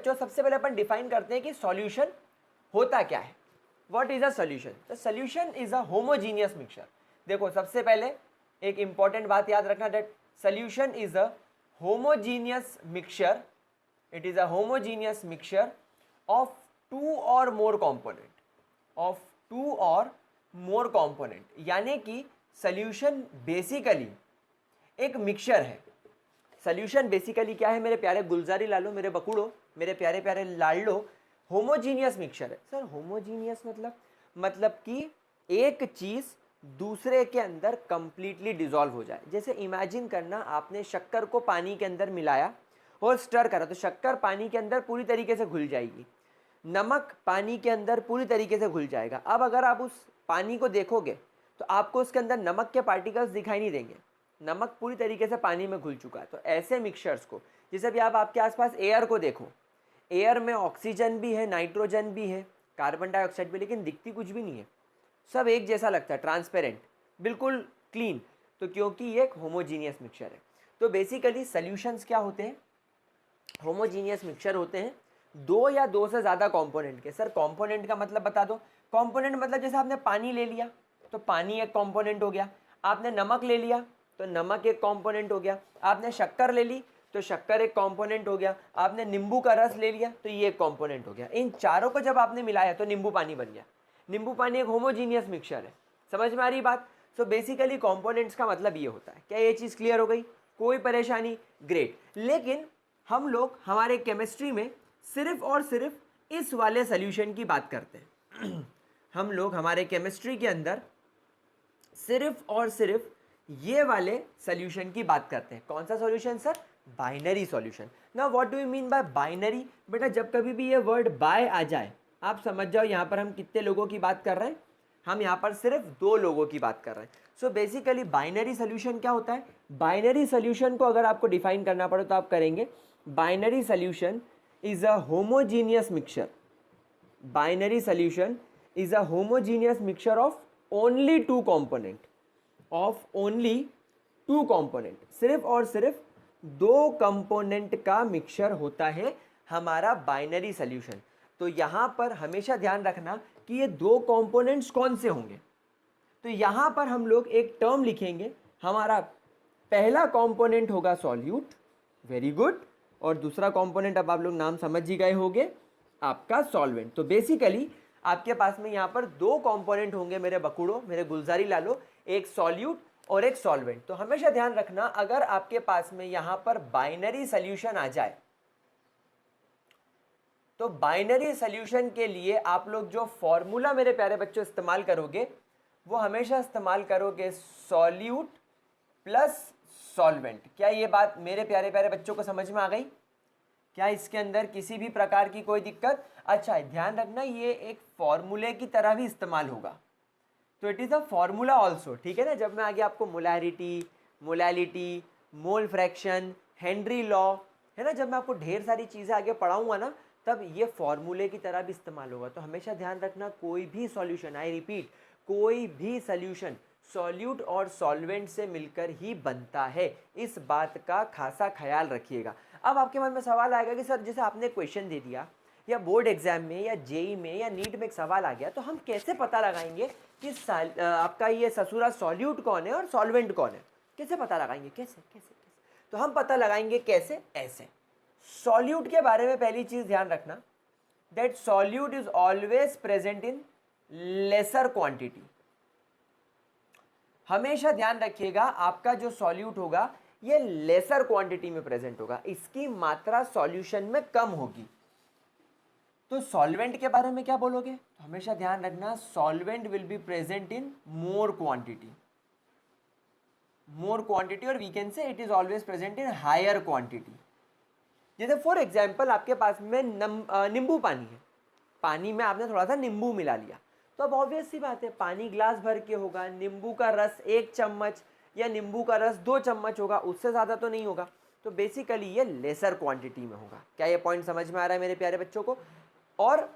बच्चों सबसे पहले अपन डिफाइन करते हैं कि सॉल्यूशन होता क्या है। What is a solution? The solution is a homogeneous mixture. देखो सबसे पहले एक इंपॉर्टेंट बात याद रखना, that solution is a homogeneous mixture, it is a homogeneous mixture of two or more component, of two or more component, यानी कि solution basically एक मिक्सचर है। सॉल्यूशन बेसिकली क्या है मेरे प्यारे गुलजारी लालो, मेरे बकुड़ो, मेरे प्यारे प्यारे लाडलो? होमोजीनियस मिक्सचर है। सर होमोजीनियस मतलब कि एक चीज दूसरे के अंदर कंप्लीटली डिसॉल्व हो जाए। जैसे इमेजिन करना, आपने शक्कर को पानी के अंदर मिलाया और स्टर करा तो शक्कर पानी के अंदर पूरी तरीके से घुल जाएगी, नमक पानी के अंदर पूरी तरीके से घुल जाएगा। अब अगर आप उस पानी को देखोगे तो आपको उसके अंदर नमक के पार्टिकल्स दिखाई नहीं देंगे, नमक पूरी तरीके से पानी में घुल चुका है। तो ऐसे मिक्सचर्स को, जैसे भी आप आपके आसपास एयर को देखो, एयर में ऑक्सीजन भी है, नाइट्रोजन भी है, कार्बन डाइऑक्साइड भी, लेकिन दिखती कुछ भी नहीं है, सब एक जैसा लगता है, ट्रांसपेरेंट, बिल्कुल क्लीन। तो क्योंकि ये एक होमोजीनियस मिक्सचर है। तो बेसिकली सॉल्यूशंस क्या होते हैं? होमोजीनियस मिक्सचर होते हैं दो या दो से ज़्यादा कंपोनेंट के। सर कंपोनेंट का मतलब बता दो। कंपोनेंट मतलब जैसे आपने पानी ले लिया तो पानी एक कंपोनेंट हो गया, आपने नमक ले लिया तो नमक एक कंपोनेंट हो गया, आपने शक्कर ले ली तो शक्कर एक कंपोनेंट हो गया, आपने नींबू का रस ले लिया तो ये एक कंपोनेंट हो गया। इन चारों को जब आपने मिलाया तो नींबू पानी बन गया। नींबू पानी एक होमोजीनियस मिक्सचर है। समझ में आ रही बात? सो बेसिकली कंपोनेंट्स का मतलब ये होता है। क्या ये चीज़ क्लियर हो गई? कोई परेशानी? ग्रेट। लेकिन हम लोग हमारे केमिस्ट्री में सिर्फ और सिर्फ इस वाले सोल्यूशन की बात करते हैं। हम लोग हमारे केमिस्ट्री के अंदर सिर्फ और सिर्फ ये वाले सोल्यूशन की बात करते हैं। कौन सा solution sir? Binary solution. Now what do you mean by binary? बेटा जब कभी भी ये वर्ड बाय आ जाए आप समझ जाओ यहाँ पर हम कितने लोगों की बात कर रहे हैं। हम यहाँ पर सिर्फ दो लोगों की बात कर रहे हैं। सो बेसिकली बाइनरी सोल्यूशन क्या होता है? बाइनरी सोल्यूशन को अगर आपको डिफाइन करना पड़े तो आप करेंगे, binary solution is a homogeneous mixture, binary solution is a homogeneous mixture of only two component, of only two component, सिर्फ और सिर्फ दो कंपोनेंट का मिक्सचर होता है हमारा बाइनरी सोल्यूशन। तो यहां पर हमेशा ध्यान रखना कि ये दो कंपोनेंट्स कौन से होंगे। तो यहां पर हम लोग एक टर्म लिखेंगे, हमारा पहला कंपोनेंट होगा सॉल्यूट, वेरी गुड, और दूसरा कंपोनेंट अब आप लोग नाम समझ ही गए होंगे आपका सॉल्वेंट। तो बेसिकली आपके पास में यहाँ पर दो कंपोनेंट होंगे मेरे बकुड़ो, मेरे गुलजारी लालो, एक सॉल्यूट और एक सॉल्वेंट। तो हमेशा ध्यान रखना अगर आपके पास में यहाँ पर बाइनरी सोल्यूशन आ जाए तो बाइनरी सोल्यूशन के लिए आप लोग जो फॉर्मूला मेरे प्यारे बच्चों इस्तेमाल करोगे वो हमेशा इस्तेमाल करोगे सॉल्यूट प्लस सॉल्वेंट। क्या ये बात मेरे प्यारे प्यारे बच्चों को समझ में आ गई? क्या इसके अंदर किसी भी प्रकार की कोई दिक्कत? अच्छा ध्यान रखना ये एक फॉर्मूले की तरह भी इस्तेमाल होगा, तो it is a formula also, ठीक है ना। जब मैं आगे आपको molarity, molality, mole fraction, Henry law, है ना, जब मैं आपको ढेर सारी चीज़ें आगे पढ़ाऊंगा ना तब ये फॉर्मूले की तरह भी इस्तेमाल होगा। तो हमेशा ध्यान रखना कोई भी सॉल्यूशन, आई रिपीट, कोई भी सॉल्यूशन सॉल्यूट और सॉल्वेंट से मिलकर ही बनता है, इस बात का खासा ख्याल रखिएगा। अब आपके मन में सवाल आएगा कि सर जैसे आपने क्वेश्चन दे दिया या बोर्ड एग्जाम में या जेई में या नीट में एक सवाल आ गया तो हम कैसे पता लगाएंगे कि आपका ये ससुरा सॉल्यूट कौन है और सॉल्वेंट कौन है? कैसे पता लगाएंगे? कैसे कैसे कैसे? तो हम पता लगाएंगे कैसे? ऐसे। सॉल्यूट के बारे में पहली चीज ध्यान रखना, that solute is always present in laser quantity. हमेशा ध्यान रखिएगा आपका जो सॉल्यूट होगा ये लेसर क्वांटिटी में प्रेजेंट होगा, इसकी मात्रा सॉल्यूशन में कम होगी। तो सॉल्वेंट के बारे में क्या बोलोगे? तो हमेशा ध्यान रखना solvent will be present in more quantity, more quantity, और we can say it is always present in higher quantity. जैसे फॉर एग्जाम्पल आपके पास में नींबू पानी है, पानी में आपने थोड़ा सा नींबू मिला लिया तो अब ऑब्वियस सी बात है पानी ग्लास भर के होगा, नींबू का रस 1 चम्मच या नींबू का रस 2 चम्मच होगा, उससे ज़्यादा तो नहीं होगा। तो बेसिकली ये लेसर क्वांटिटी में होगा। क्या ये पॉइंट समझ में आ रहा है मेरे प्यारे बच्चों को? और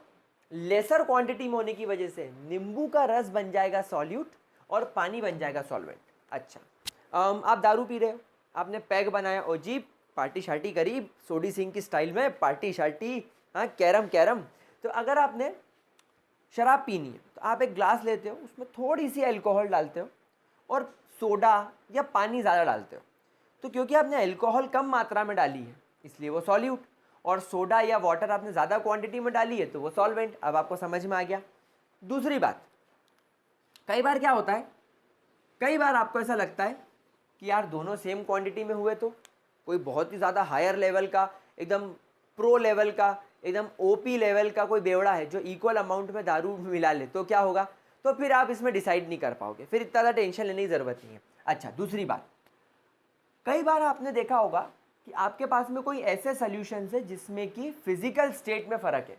लेसर क्वांटिटी में होने की वजह से नींबू का रस बन जाएगा सॉल्यूट और पानी बन जाएगा सॉल्वेंट। अच्छा, आप दारू पी रहे हो, आपने पैग बनाया, ओ जी पार्टी शार्टी करी सोडी सिंह की स्टाइल में, पार्टी शार्टी हाँ कैरम कैरम। तो अगर आपने शराब पीनी है तो आप एक ग्लास लेते हो, उसमें थोड़ी सी अल्कोहल डालते हो और सोडा या पानी ज़्यादा डालते हो। तो क्योंकि आपने अल्कोहल कम मात्रा में डाली है इसलिए वो सॉल्यूट, और सोडा या वाटर आपने ज़्यादा क्वांटिटी में डाली है तो वो सॉल्वेंट। अब आपको समझ में आ गया। दूसरी बात, कई बार क्या होता है, कई बार आपको ऐसा लगता है कि यार दोनों सेम क्वांटिटी में हुए तो कोई बहुत ही ज़्यादा हायर लेवल का, एकदम प्रो लेवल का, एकदम ओपी लेवल का कोई बेवड़ा है जो इक्वल अमाउंट में दारू मिला ले, तो क्या होगा, तो फिर आप इसमें डिसाइड नहीं कर पाओगे, फिर इतना ज़्यादा टेंशन लेने की ज़रूरत नहीं है। अच्छा दूसरी बात, कई बार आपने देखा होगा कि आपके पास में कोई ऐसे सॉल्यूशंस है जिसमें कि फिजिकल स्टेट में फ़र्क है।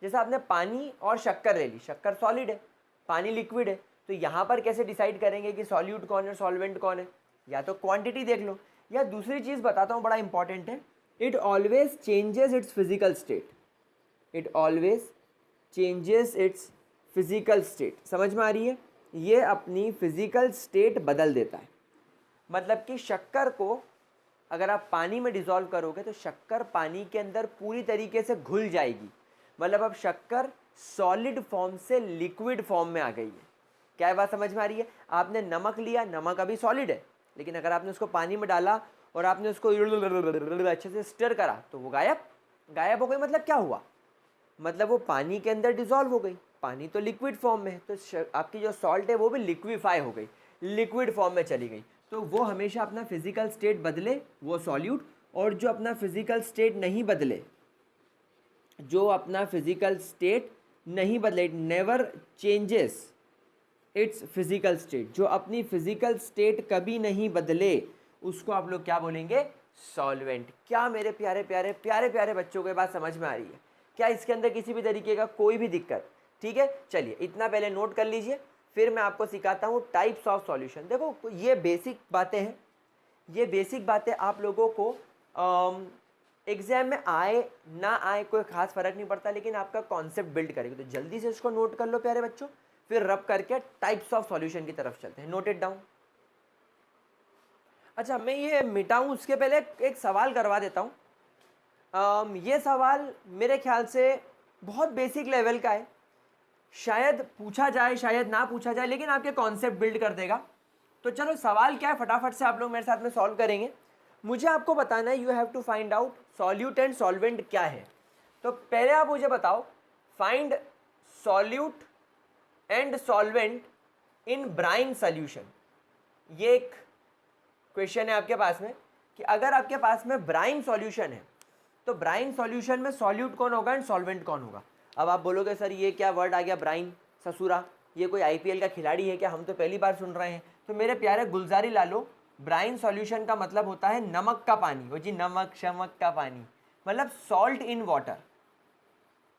जैसे आपने पानी और शक्कर ले ली, शक्कर सॉलिड है, पानी लिक्विड है, तो यहाँ पर कैसे डिसाइड करेंगे कि सॉल्यूट कौन है सॉल्वेंट कौन है, या तो क्वांटिटी देख लो, या दूसरी चीज़ बताता हूँ बड़ा इंपॉर्टेंट है, it always changes it's physical state, it always changes it's physical state. समझ में आ रही है, ये अपनी फिजिकल स्टेट बदल देता है। मतलब कि शक्कर को अगर आप पानी में डिज़ोल्व करोगे तो शक्कर पानी के अंदर पूरी तरीके से घुल जाएगी, मतलब अब शक्कर सॉलिड फॉर्म से लिक्विड फॉर्म में आ गई है। क्या बात समझ में आ रही है? आपने नमक लिया, नमक अभी सॉलिड है, लेकिन अगर आपने उसको पानी में डाला और आपने उसको अच्छे से स्टर करा तो वो गायब हो गई। मतलब क्या हुआ, मतलब वो पानी के अंदर डिज़ोल्व हो गई, पानी तो लिक्विड फॉर्म में है, तो आपकी जो सॉल्ट है वो भी लिक्विफाई हो गई, लिक्विड फॉर्म में चली गई। तो वो हमेशा अपना फिजिकल स्टेट बदले वो सॉल्यूट, और जो अपना फिजिकल स्टेट नहीं बदले, जो अपना फिजिकल स्टेट नहीं बदले, it never changes it's physical state, जो अपनी फिजिकल स्टेट कभी नहीं बदले उसको आप लोग क्या बोलेंगे, सॉल्वेंट। क्या मेरे प्यारे प्यारे प्यारे प्यारे बच्चों को ये बात समझ में आ रही है? क्या इसके अंदर किसी भी तरीके का कोई भी दिक्कत? ठीक है, चलिए इतना पहले नोट कर लीजिए, फिर मैं आपको सिखाता हूँ टाइप्स ऑफ सॉल्यूशन। देखो ये बेसिक बातें हैं, ये बेसिक बातें आप लोगों को एग्जाम में आए ना आए कोई खास फर्क नहीं पड़ता, लेकिन आपका कॉन्सेप्ट बिल्ड करेगी। तो जल्दी से इसको नोट कर लो प्यारे बच्चों, फिर रब करके टाइप्स ऑफ सॉल्यूशन की तरफ चलते हैं। Note it down. अच्छा मैं ये मिटाऊं उसके पहले एक सवाल करवा देता हूँ। ये सवाल मेरे ख्याल से बहुत बेसिक लेवल का है, शायद पूछा जाए शायद ना पूछा जाए, लेकिन आपके कॉन्सेप्ट बिल्ड कर देगा। तो चलो सवाल क्या है फटाफट से आप लोग मेरे साथ में सॉल्व करेंगे। मुझे आपको बताना है, you have to find out solute and solvent क्या है। तो पहले आप मुझे बताओ, find solute and solvent in brine solution. ये एक क्वेश्चन है आपके पास में कि अगर आपके पास में ब्राइन सॉल्यूशन है तो ब्राइन सॉल्यूशन में सॉल्यूट कौन होगा एंड सॉल्वेंट कौन होगा। अब आप बोलोगे सर ये क्या वर्ड आ गया ब्राइन, ससुरा ये कोई आईपीएल का खिलाड़ी है क्या, हम तो पहली बार सुन रहे हैं। तो मेरे प्यारे गुलजारी लालो, ब्राइन सॉल्यूशन का मतलब होता है नमक का पानी, वो जी नमक शमक का पानी, मतलब सॉल्ट इन वाटर।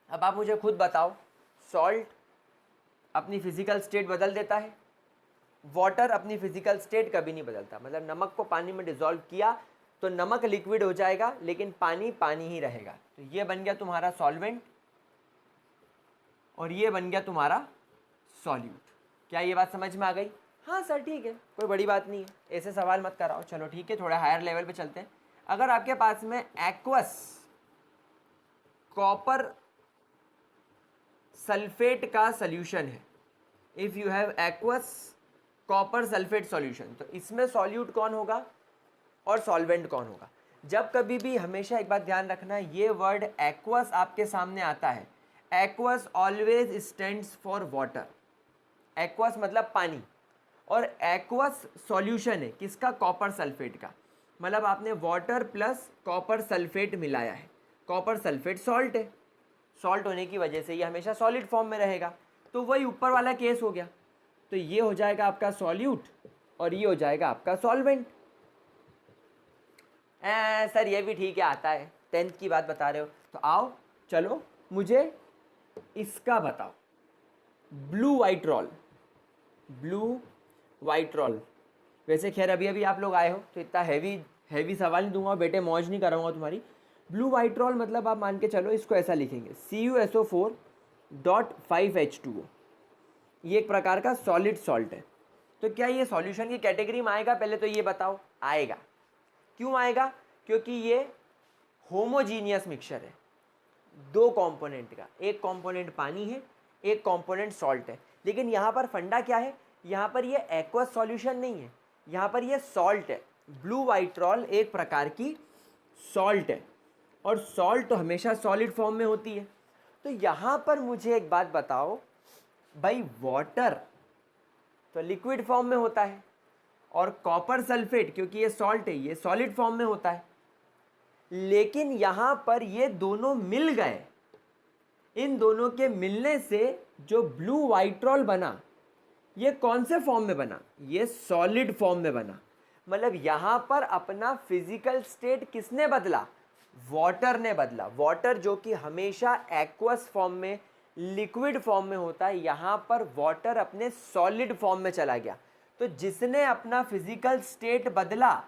अब आप मुझे खुद बताओ, सॉल्ट अपनी फिजिकल स्टेट बदल देता है, वाटर अपनी फिजिकल स्टेट कभी नहीं बदलता। मतलब नमक को पानी में डिसॉल्व किया तो नमक लिक्विड हो जाएगा, लेकिन पानी पानी ही रहेगा। तो ये बन गया तुम्हारा सॉल्वेंट और ये बन गया तुम्हारा सॉल्यूट। क्या ये बात समझ में आ गई? हाँ सर ठीक है, कोई बड़ी बात नहीं है, ऐसे सवाल मत कराओ। चलो ठीक है, थोड़ा हायर लेवल पे चलते हैं। अगर आपके पास में एक्वस कॉपर सल्फेट का सॉल्यूशन है, if you have aqueous copper sulphate solution, तो इसमें सॉल्यूट कौन होगा और सॉल्वेंट कौन होगा। जब कभी भी हमेशा एक बात ध्यान रखना, ये वर्ड एक्वस आपके सामने आता है, aqueous always stands for water. Aqueous मतलब पानी, और एक्वस सॉल्यूशन है किसका, कॉपर सल्फेट का। मतलब आपने वाटर प्लस कॉपर सल्फेट मिलाया है, कॉपर सल्फेट सॉल्ट है, सॉल्ट होने की वजह से ये हमेशा सॉलिड फॉर्म में रहेगा। तो वही ऊपर वाला केस हो गया। तो ये हो जाएगा आपका सॉल्यूट और ये हो जाएगा आपका सॉल्वेंट। सर ये भी ठीक है, आता है, 10th की बात बता रहे हो। तो आओ चलो मुझे इसका बताओ, blue white roll, blue white roll. वैसे खैर अभी अभी आप लोग आए हो तो इतना हैवी सवाल नहीं दूंगा बेटे, मौज नहीं कराऊंगा तुम्हारी। ब्लू वाइट रॉल मतलब आप मान के चलो इसको ऐसा लिखेंगे, CuSO4.5H2O। ये एक प्रकार का सॉलिड सॉल्ट है। तो क्या ये सॉल्यूशन की कैटेगरी में आएगा? पहले तो ये बताओ, आएगा। क्यों आएगा? क्योंकि ये होमोजीनियस मिक्सचर है। दो कंपोनेंट का, एक कंपोनेंट पानी है, एक कंपोनेंट सॉल्ट है। लेकिन यहाँ पर फंडा क्या है, यहाँ पर ये एक्वस सॉल्यूशन नहीं है, यहाँ पर ये सॉल्ट है। ब्लू वाइट्रॉल एक प्रकार की सॉल्ट है, और सॉल्ट तो हमेशा सॉलिड फॉर्म में होती है। तो यहाँ पर मुझे एक बात बताओ भाई, वाटर तो लिक्विड फॉर्म में होता है, और कॉपर सल्फेट क्योंकि ये सॉल्ट है ये सॉलिड फॉर्म में होता है। लेकिन यहाँ पर ये दोनों मिल गए, इन दोनों के मिलने से जो ब्लू वाइट्रॉल बना, ये कौन से फॉर्म में बना, ये सॉलिड फॉर्म में बना। मतलब यहाँ पर अपना फिजिकल स्टेट किसने बदला, वाटर ने बदला। वाटर जो कि हमेशा एक्वस फॉर्म में, लिक्विड फॉर्म में होता है, यहाँ पर वाटर अपने सॉलिड फॉर्म में चला गया। तो जिसने अपना फिजिकल स्टेट बदला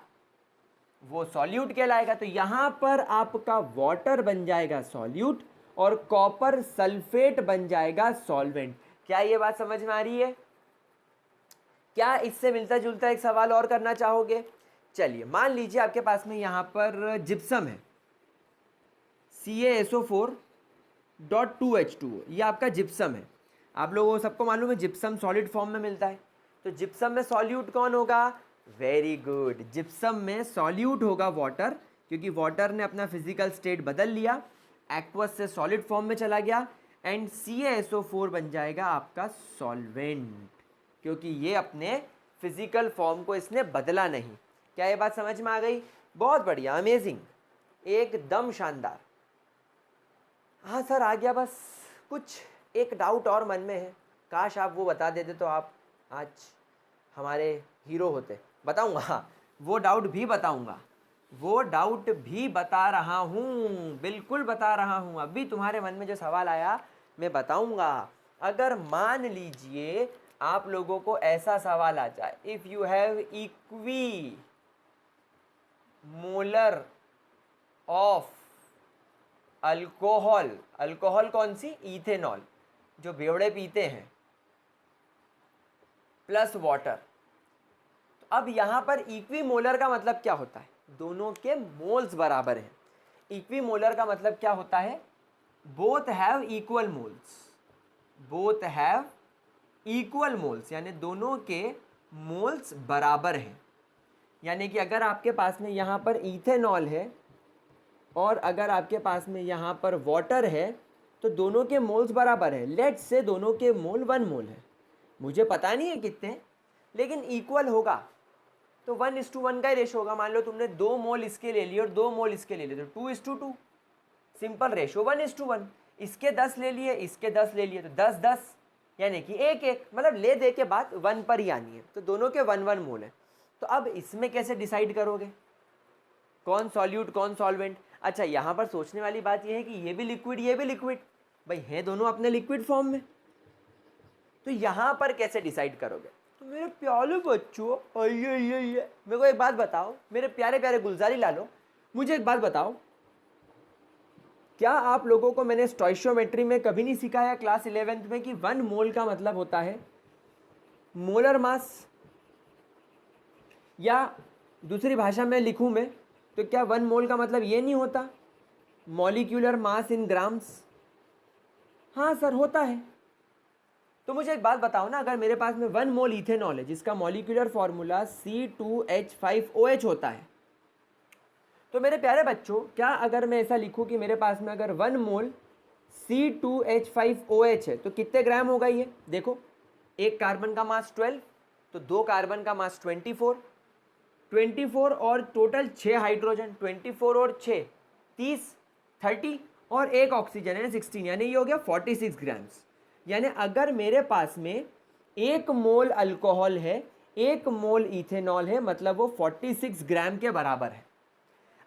वो सॉल्यूट कहलाएगा। तो यहाँ पर आपका वाटर बन जाएगा सॉल्यूट और कॉपर सल्फेट बन जाएगा सॉल्वेंट। क्या ये बात समझ में आ रही है? क्या इससे मिलता जुलता एक सवाल और करना चाहोगे? चलिए, मान लीजिए आपके पास में यहाँ पर जिप्सम है, CaSO4.2H2O, ये आपका जिप्सम है। आप लोगों को सबको मालूम है जिप्सम सॉलिड फॉर्म में मिलता है। तो जिप्सम में सॉल्यूट कौन होगा? वेरी गुड, जिप्सम में सॉल्यूट होगा वाटर, क्योंकि वाटर ने अपना फिजिकल स्टेट बदल लिया, एक्वस से सॉलिड फॉर्म में चला गया, एंड CaSO4 बन जाएगा आपका सॉल्वेंट, क्योंकि ये अपने फिजिकल फॉर्म को इसने बदला नहीं। क्या ये बात समझ में आ गई? बहुत बढ़िया, अमेजिंग, एकदम शानदार। हाँ सर आ गया, बस कुछ एक डाउट और मन में है, काश आप वो बता देते तो आप आज हमारे हीरो होते। बताऊंगा, वो डाउट भी बताऊंगा, वो डाउट भी बता रहा हूँ, बिल्कुल बता रहा हूँ। अभी तुम्हारे मन में जो सवाल आया मैं बताऊंगा। अगर मान लीजिए आप लोगों को ऐसा सवाल आ जाए, if you have equi molar of alcohol, alcohol कौन सी? इथेनॉल, जो बेवड़े पीते हैं, प्लस वाटर। तो अब यहाँ पर इक्वी मोलर का मतलब क्या होता है? दोनों के मोल्स बराबर हैं। इक्वी मोलर का मतलब क्या होता है? Both have equal moles, both have equal moles, यानी दोनों के मोल्स बराबर हैं। यानी कि अगर आपके पास में यहाँ पर इथेनॉल है और अगर आपके पास में यहाँ पर वाटर है, तो दोनों के मोल्स बराबर है। लेट्स से दोनों के मोल 1 मोल है, मुझे पता नहीं है कितने, लेकिन इक्वल होगा तो 1:1 का ही रेशो होगा। मान लो तुमने 2 मोल इसके ले लिए और 2 मोल इसके ले लिए, तो 2:2, सिंपल रेशो 1:1। इसके 10 ले लिए, इसके 10 ले लिए, तो 10-10, यानी कि 1-1, मतलब ले दे के बाद 1 पर ही आनी है। तो दोनों के 1-1 मोल है। तो अब इसमें कैसे डिसाइड करोगे कौन सॉल्यूट कौन सॉल्वेंट? अच्छा, यहाँ पर सोचने वाली बात यह है कि ये भी लिक्विड ये भी लिक्विड, भाई हैं दोनों अपने लिक्विड फॉर्म में, तो यहाँ पर कैसे डिसाइड करोगे? तो मेरे प्यारे बच्चों, आइए मेरे को एक बात बताओ, मेरे प्यारे प्यारे गुलजारी लालो, मुझे एक बात बताओ, क्या आप लोगों को मैंने स्टोइशियोमेट्री में कभी नहीं सिखाया क्लास 11th में कि 1 मोल का मतलब होता है मोलर मास? या दूसरी भाषा में लिखूं मैं तो क्या 1 मोल का मतलब ये नहीं होता मॉलिक्यूलर मास इन ग्राम्स? हाँ सर होता है। तो मुझे एक बात बताओ ना, अगर मेरे पास में 1 मोल इथेनॉल है जिसका मॉलिक्यूलर फॉर्मूला C2H5OH होता है, तो मेरे प्यारे बच्चों क्या अगर मैं ऐसा लिखूं कि मेरे पास में अगर 1 मोल C2H5OH है तो कितने ग्राम होगा ये? देखो, एक कार्बन का मास 12, तो 2 कार्बन का मास 24 और टोटल 6 हाइड्रोजन, 24 और 6 30 30 और एक ऑक्सीजन है 16, यानी ये हो गया 46 ग्राम्स। यानी अगर मेरे पास में 1 मोल अल्कोहल है 1 मोल इथेनॉल है, मतलब वो 46 ग्राम के बराबर है।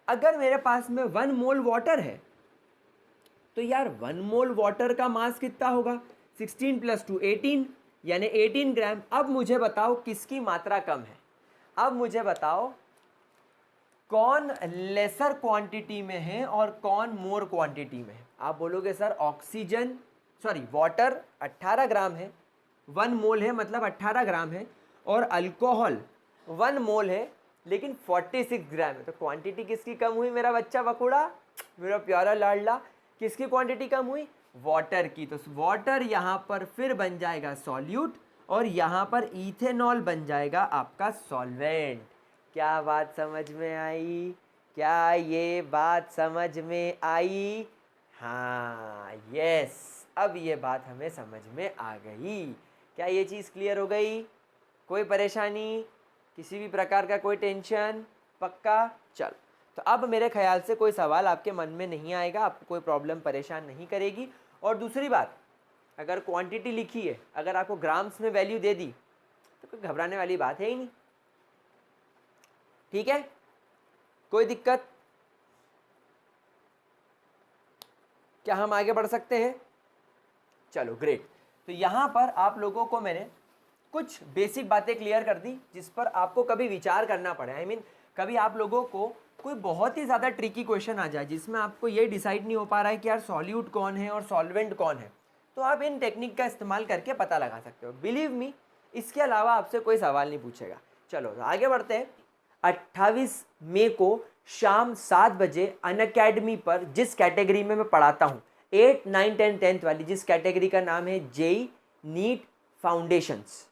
अगर मेरे पास में 1 मोल वाटर है तो यार 1 मोल वाटर का मास कितना होगा? 16 + 2 18, यानी 18 ग्राम। अब मुझे बताओ किसकी मात्रा कम है? अब मुझे बताओ कौन लेसर क्वांटिटी में है और कौन मोर क्वांटिटी में है? आप बोलोगे सर वाटर 18 ग्राम है, 1 मोल है मतलब 18 ग्राम है, और अल्कोहल 1 मोल है लेकिन 46 ग्राम है, तो क्वांटिटी किसकी कम हुई मेरा बच्चा बकुड़ा, मेरा प्यारा लाडला? किसकी क्वांटिटी कम हुई? वाटर की। तो वाटर यहाँ पर फिर बन जाएगा सॉल्यूट और यहाँ पर इथेनॉल बन जाएगा आपका सॉल्वेंट। क्या बात समझ में आई? क्या ये बात समझ में आई? हाँ, यस, अब ये बात हमें समझ में आ गई। क्या ये चीज़ क्लियर हो गई? कोई परेशानी, किसी भी प्रकार का कोई टेंशन? पक्का? चल, तो अब मेरे ख्याल से कोई सवाल आपके मन में नहीं आएगा, आपको कोई प्रॉब्लम परेशान नहीं करेगी। और दूसरी बात, अगर क्वांटिटी लिखी है, अगर आपको ग्राम्स में वैल्यू दे दी तो कोई घबराने वाली बात है ही नहीं। ठीक है, कोई दिक्कत? क्या हम आगे बढ़ सकते हैं? चलो ग्रेट। तो यहाँ पर आप लोगों को मैंने कुछ बेसिक बातें क्लियर कर दी जिस पर आपको कभी विचार करना पड़े। आई मीन कभी आप लोगों को कोई बहुत ही ज़्यादा ट्रिकी क्वेश्चन आ जाए जिसमें आपको ये डिसाइड नहीं हो पा रहा है कि यार सॉल्यूट कौन है और सॉल्वेंट कौन है, तो आप इन टेक्निक का इस्तेमाल करके पता लगा सकते हो। बिलीव मी, इसके अलावा आपसे कोई सवाल नहीं पूछेगा। चलो तो आगे बढ़ते हैं। 28 मई को शाम 7 बजे अनअकैडमी पर जिस कैटेगरी में मैं पढ़ाता हूँ 8, 9, 10, 10th वाली, जिस कैटेगरी का नाम है जेई नीट फाउंडेशंस,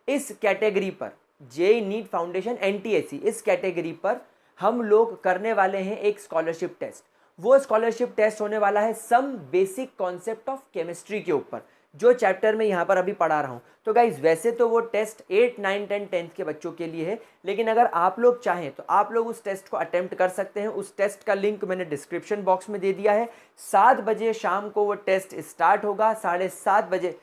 इस कैटेगरी पर जेई नीट फाउंडेशन एनटीएसी, इस कैटेगरी पर हम लोग करने वाले हैं एक स्कॉलरशिप टेस्ट। वो स्कॉलरशिप टेस्ट होने वाला है some basic concept of chemistry के ऊपर, जो चैप्टर में यहाँ पर अभी पढ़ा रहा हूँ। तो गाइज वैसे तो वो टेस्ट 8, 9, 10, 10th के बच्चों के लिए है, लेकिन अगर आप लोग चाहें तो आप लोग उस टेस्ट को अटेम्प्ट कर सकते हैं। उस टेस्ट का लिंक मैंने डिस्क्रिप्शन बॉक्स में दे दिया है। 7 बजे शाम को वो टेस्ट स्टार्ट होगा, 7:30 बजे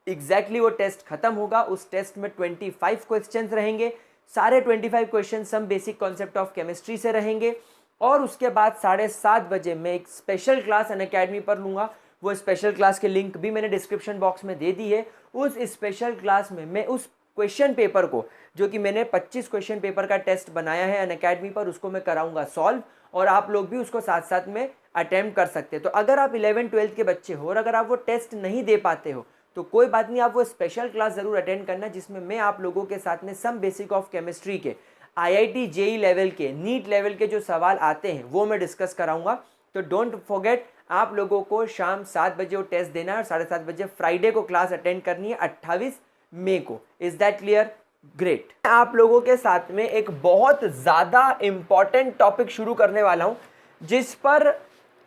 एग्जैक्टली वो टेस्ट खत्म होगा। उस टेस्ट में 25 क्वेश्चंस रहेंगे, सारे 25 question some basic concept of chemistry से रहेंगे। और उसके बाद 7:30 बजे मैं एक स्पेशल क्लास अनअकैडमी पर लूँगा। वो स्पेशल क्लास के लिंक भी मैंने डिस्क्रिप्शन बॉक्स में दे दी है। उस स्पेशल क्लास में मैं उस क्वेश्चन पेपर को, जो कि मैंने 25 क्वेश्चन पेपर का टेस्ट बनाया है अनअकैडमी पर, उसको मैं कराऊंगा सॉल्व, और आप लोग भी उसको साथ साथ में अटेम्प्ट कर सकते हैं। तो अगर आप 11, 12th के बच्चे हो और अगर आप वो टेस्ट नहीं दे पाते हो तो कोई बात नहीं, आप वो स्पेशल क्लास ज़रूर अटेंड करना, जिसमें मैं आप लोगों के साथ में सम बेसिक ऑफ केमिस्ट्री के आईआईटी जेई लेवल के, नीट लेवल के जो सवाल आते हैं वो मैं डिस्कस कराऊंगा। तो डोंट फॉरगेट, आप लोगों को शाम 7 बजे वो टेस्ट देना है और 7:30 बजे फ्राइडे को क्लास अटेंड करनी है 28 मई को। Is that clear? ग्रेट। आप लोगों के साथ में एक बहुत ज़्यादा इंपॉर्टेंट टॉपिक शुरू करने वाला हूँ, जिस पर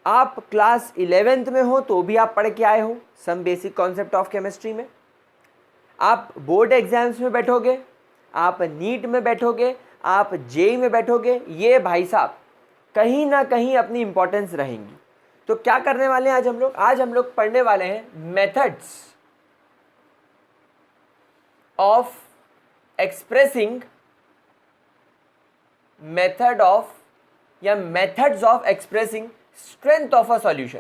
आप क्लास 11th में हो तो भी आप पढ़ के आए हो some basic concept of chemistry में, आप बोर्ड एग्जाम्स में बैठोगे, आप नीट में बैठोगे, आप जेई में बैठोगे, ये भाई साहब कहीं ना कहीं अपनी इंपॉर्टेंस रहेंगी। तो क्या करने वाले हैं आज हम लोग? आज हम लोग पढ़ने वाले हैं methods of expressing, method of या methods of expressing strength of a solution.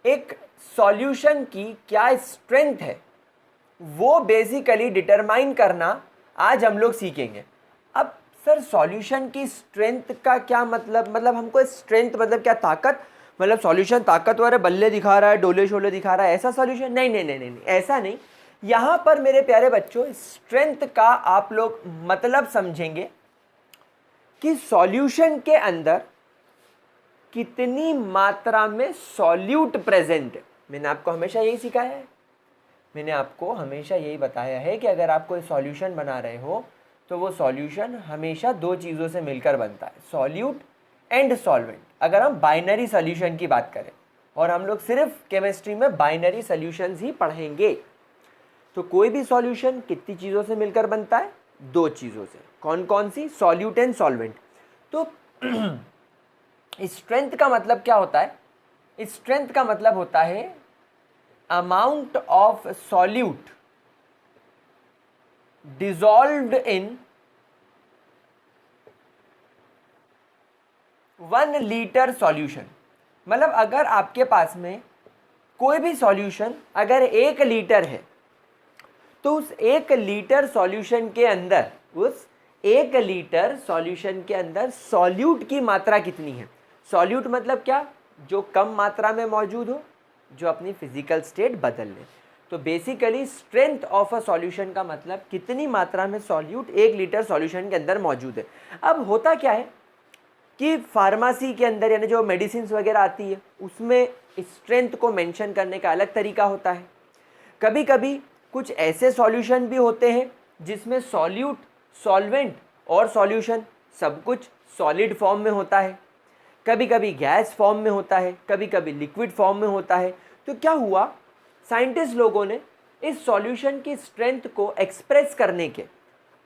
एक सॉल्यूशन की क्या स्ट्रेंथ है वो बेसिकली डिटरमाइन करना आज हम लोग सीखेंगे। अब सर सॉल्यूशन की स्ट्रेंथ का क्या मतलब हमको स्ट्रेंथ मतलब क्या? ताकत? मतलब सॉल्यूशन ताकतवर है, बल्ले दिखा रहा है, डोले शोले दिखा रहा है, ऐसा सॉल्यूशन? नहीं नहीं नहीं नहीं, ऐसा नहीं। यहाँ पर मेरे प्यारे बच्चों स्ट्रेंथ का आप लोग मतलब समझेंगे कि सॉल्यूशन के अंदर कितनी मात्रा में सॉल्यूट प्रेजेंट है। मैंने आपको हमेशा यही सिखाया है, मैंने आपको हमेशा यही बताया है कि अगर आप कोई सॉल्यूशन बना रहे हो तो वो सॉल्यूशन हमेशा दो चीज़ों से मिलकर बनता है, सॉल्यूट एंड सॉल्वेंट। अगर हम बाइनरी सॉल्यूशन की बात करें, और हम लोग सिर्फ केमिस्ट्री में बाइनरी सॉल्यूशंस ही पढ़ेंगे, तो कोई भी सॉल्यूशन कितनी चीज़ों से मिलकर बनता है? दो चीज़ों से। कौन कौन सी? Solute and solvent. तो स्ट्रेंथ का मतलब क्या होता है? स्ट्रेंथ का मतलब होता है amount of solute dissolved in 1 litre solution. मतलब अगर आपके पास में कोई भी सॉल्यूशन अगर 1 लीटर है तो उस 1 लीटर सॉल्यूशन के अंदर, उस 1 लीटर सॉल्यूशन के अंदर सॉल्यूट की मात्रा कितनी है? सॉल्यूट मतलब क्या? जो कम मात्रा में मौजूद हो, जो अपनी फिजिकल स्टेट बदल ले। तो basically strength of a solution का मतलब कितनी मात्रा में सॉल्यूट 1 लीटर सॉल्यूशन के अंदर मौजूद है। अब होता क्या है कि फार्मेसी के अंदर, यानी जो मेडिसिन वगैरह आती है, उसमें स्ट्रेंथ को मेंशन करने का अलग तरीका होता है। कभी कभी कुछ ऐसे सॉल्यूशन भी होते हैं जिसमें सॉल्यूट, सॉल्वेंट और सॉल्यूशन सब कुछ सॉलिड फॉर्म में होता है, कभी कभी गैस फॉर्म में होता है, कभी कभी लिक्विड फॉर्म में होता है। तो क्या हुआ, साइंटिस्ट लोगों ने इस सॉल्यूशन की स्ट्रेंथ को एक्सप्रेस करने के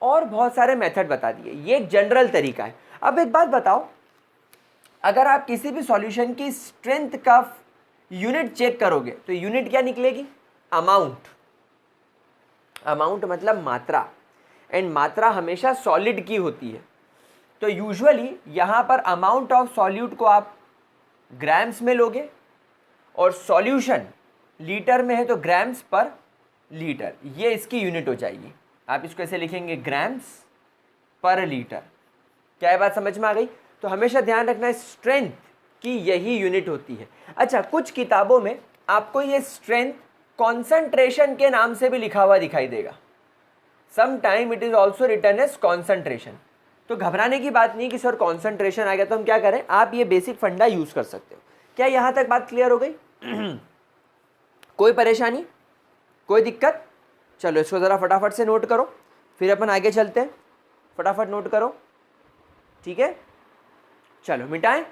और बहुत सारे मेथड बता दिए। ये एक जनरल तरीका है। अब एक बात बताओ, अगर आप किसी भी सॉल्यूशन की स्ट्रेंथ का यूनिट चेक करोगे तो यूनिट क्या निकलेगी? अमाउंट। अमाउंट मतलब मात्रा, एंड मात्रा हमेशा सॉलिड की होती है। तो यूजुअली यहाँ पर अमाउंट ऑफ सॉल्यूट को आप ग्राम्स में लोगे और सॉल्यूशन लीटर में है तो ग्राम्स पर लीटर, ये इसकी यूनिट हो जाएगी। आप इसको ऐसे लिखेंगे ग्राम्स पर लीटर। क्या ये बात समझ में आ गई? तो हमेशा ध्यान रखना है स्ट्रेंथ की यही यूनिट होती है। अच्छा, कुछ किताबों में आपको ये स्ट्रेंथ कॉन्सेंट्रेशन के नाम से भी लिखा हुआ दिखाई देगा। Some time it is also written as concentration. तो घबराने की बात नहीं कि सर कॉन्सेंट्रेशन आ गया तो हम क्या करें, आप ये बेसिक फंडा यूज कर सकते हो। क्या यहाँ तक बात क्लियर हो गई? कोई परेशानी, कोई दिक्कत? चलो इसको ज़रा फटाफट से नोट करो, फिर अपन आगे चलते हैं। फटाफट नोट करो, ठीक है? चलो मिटाएं।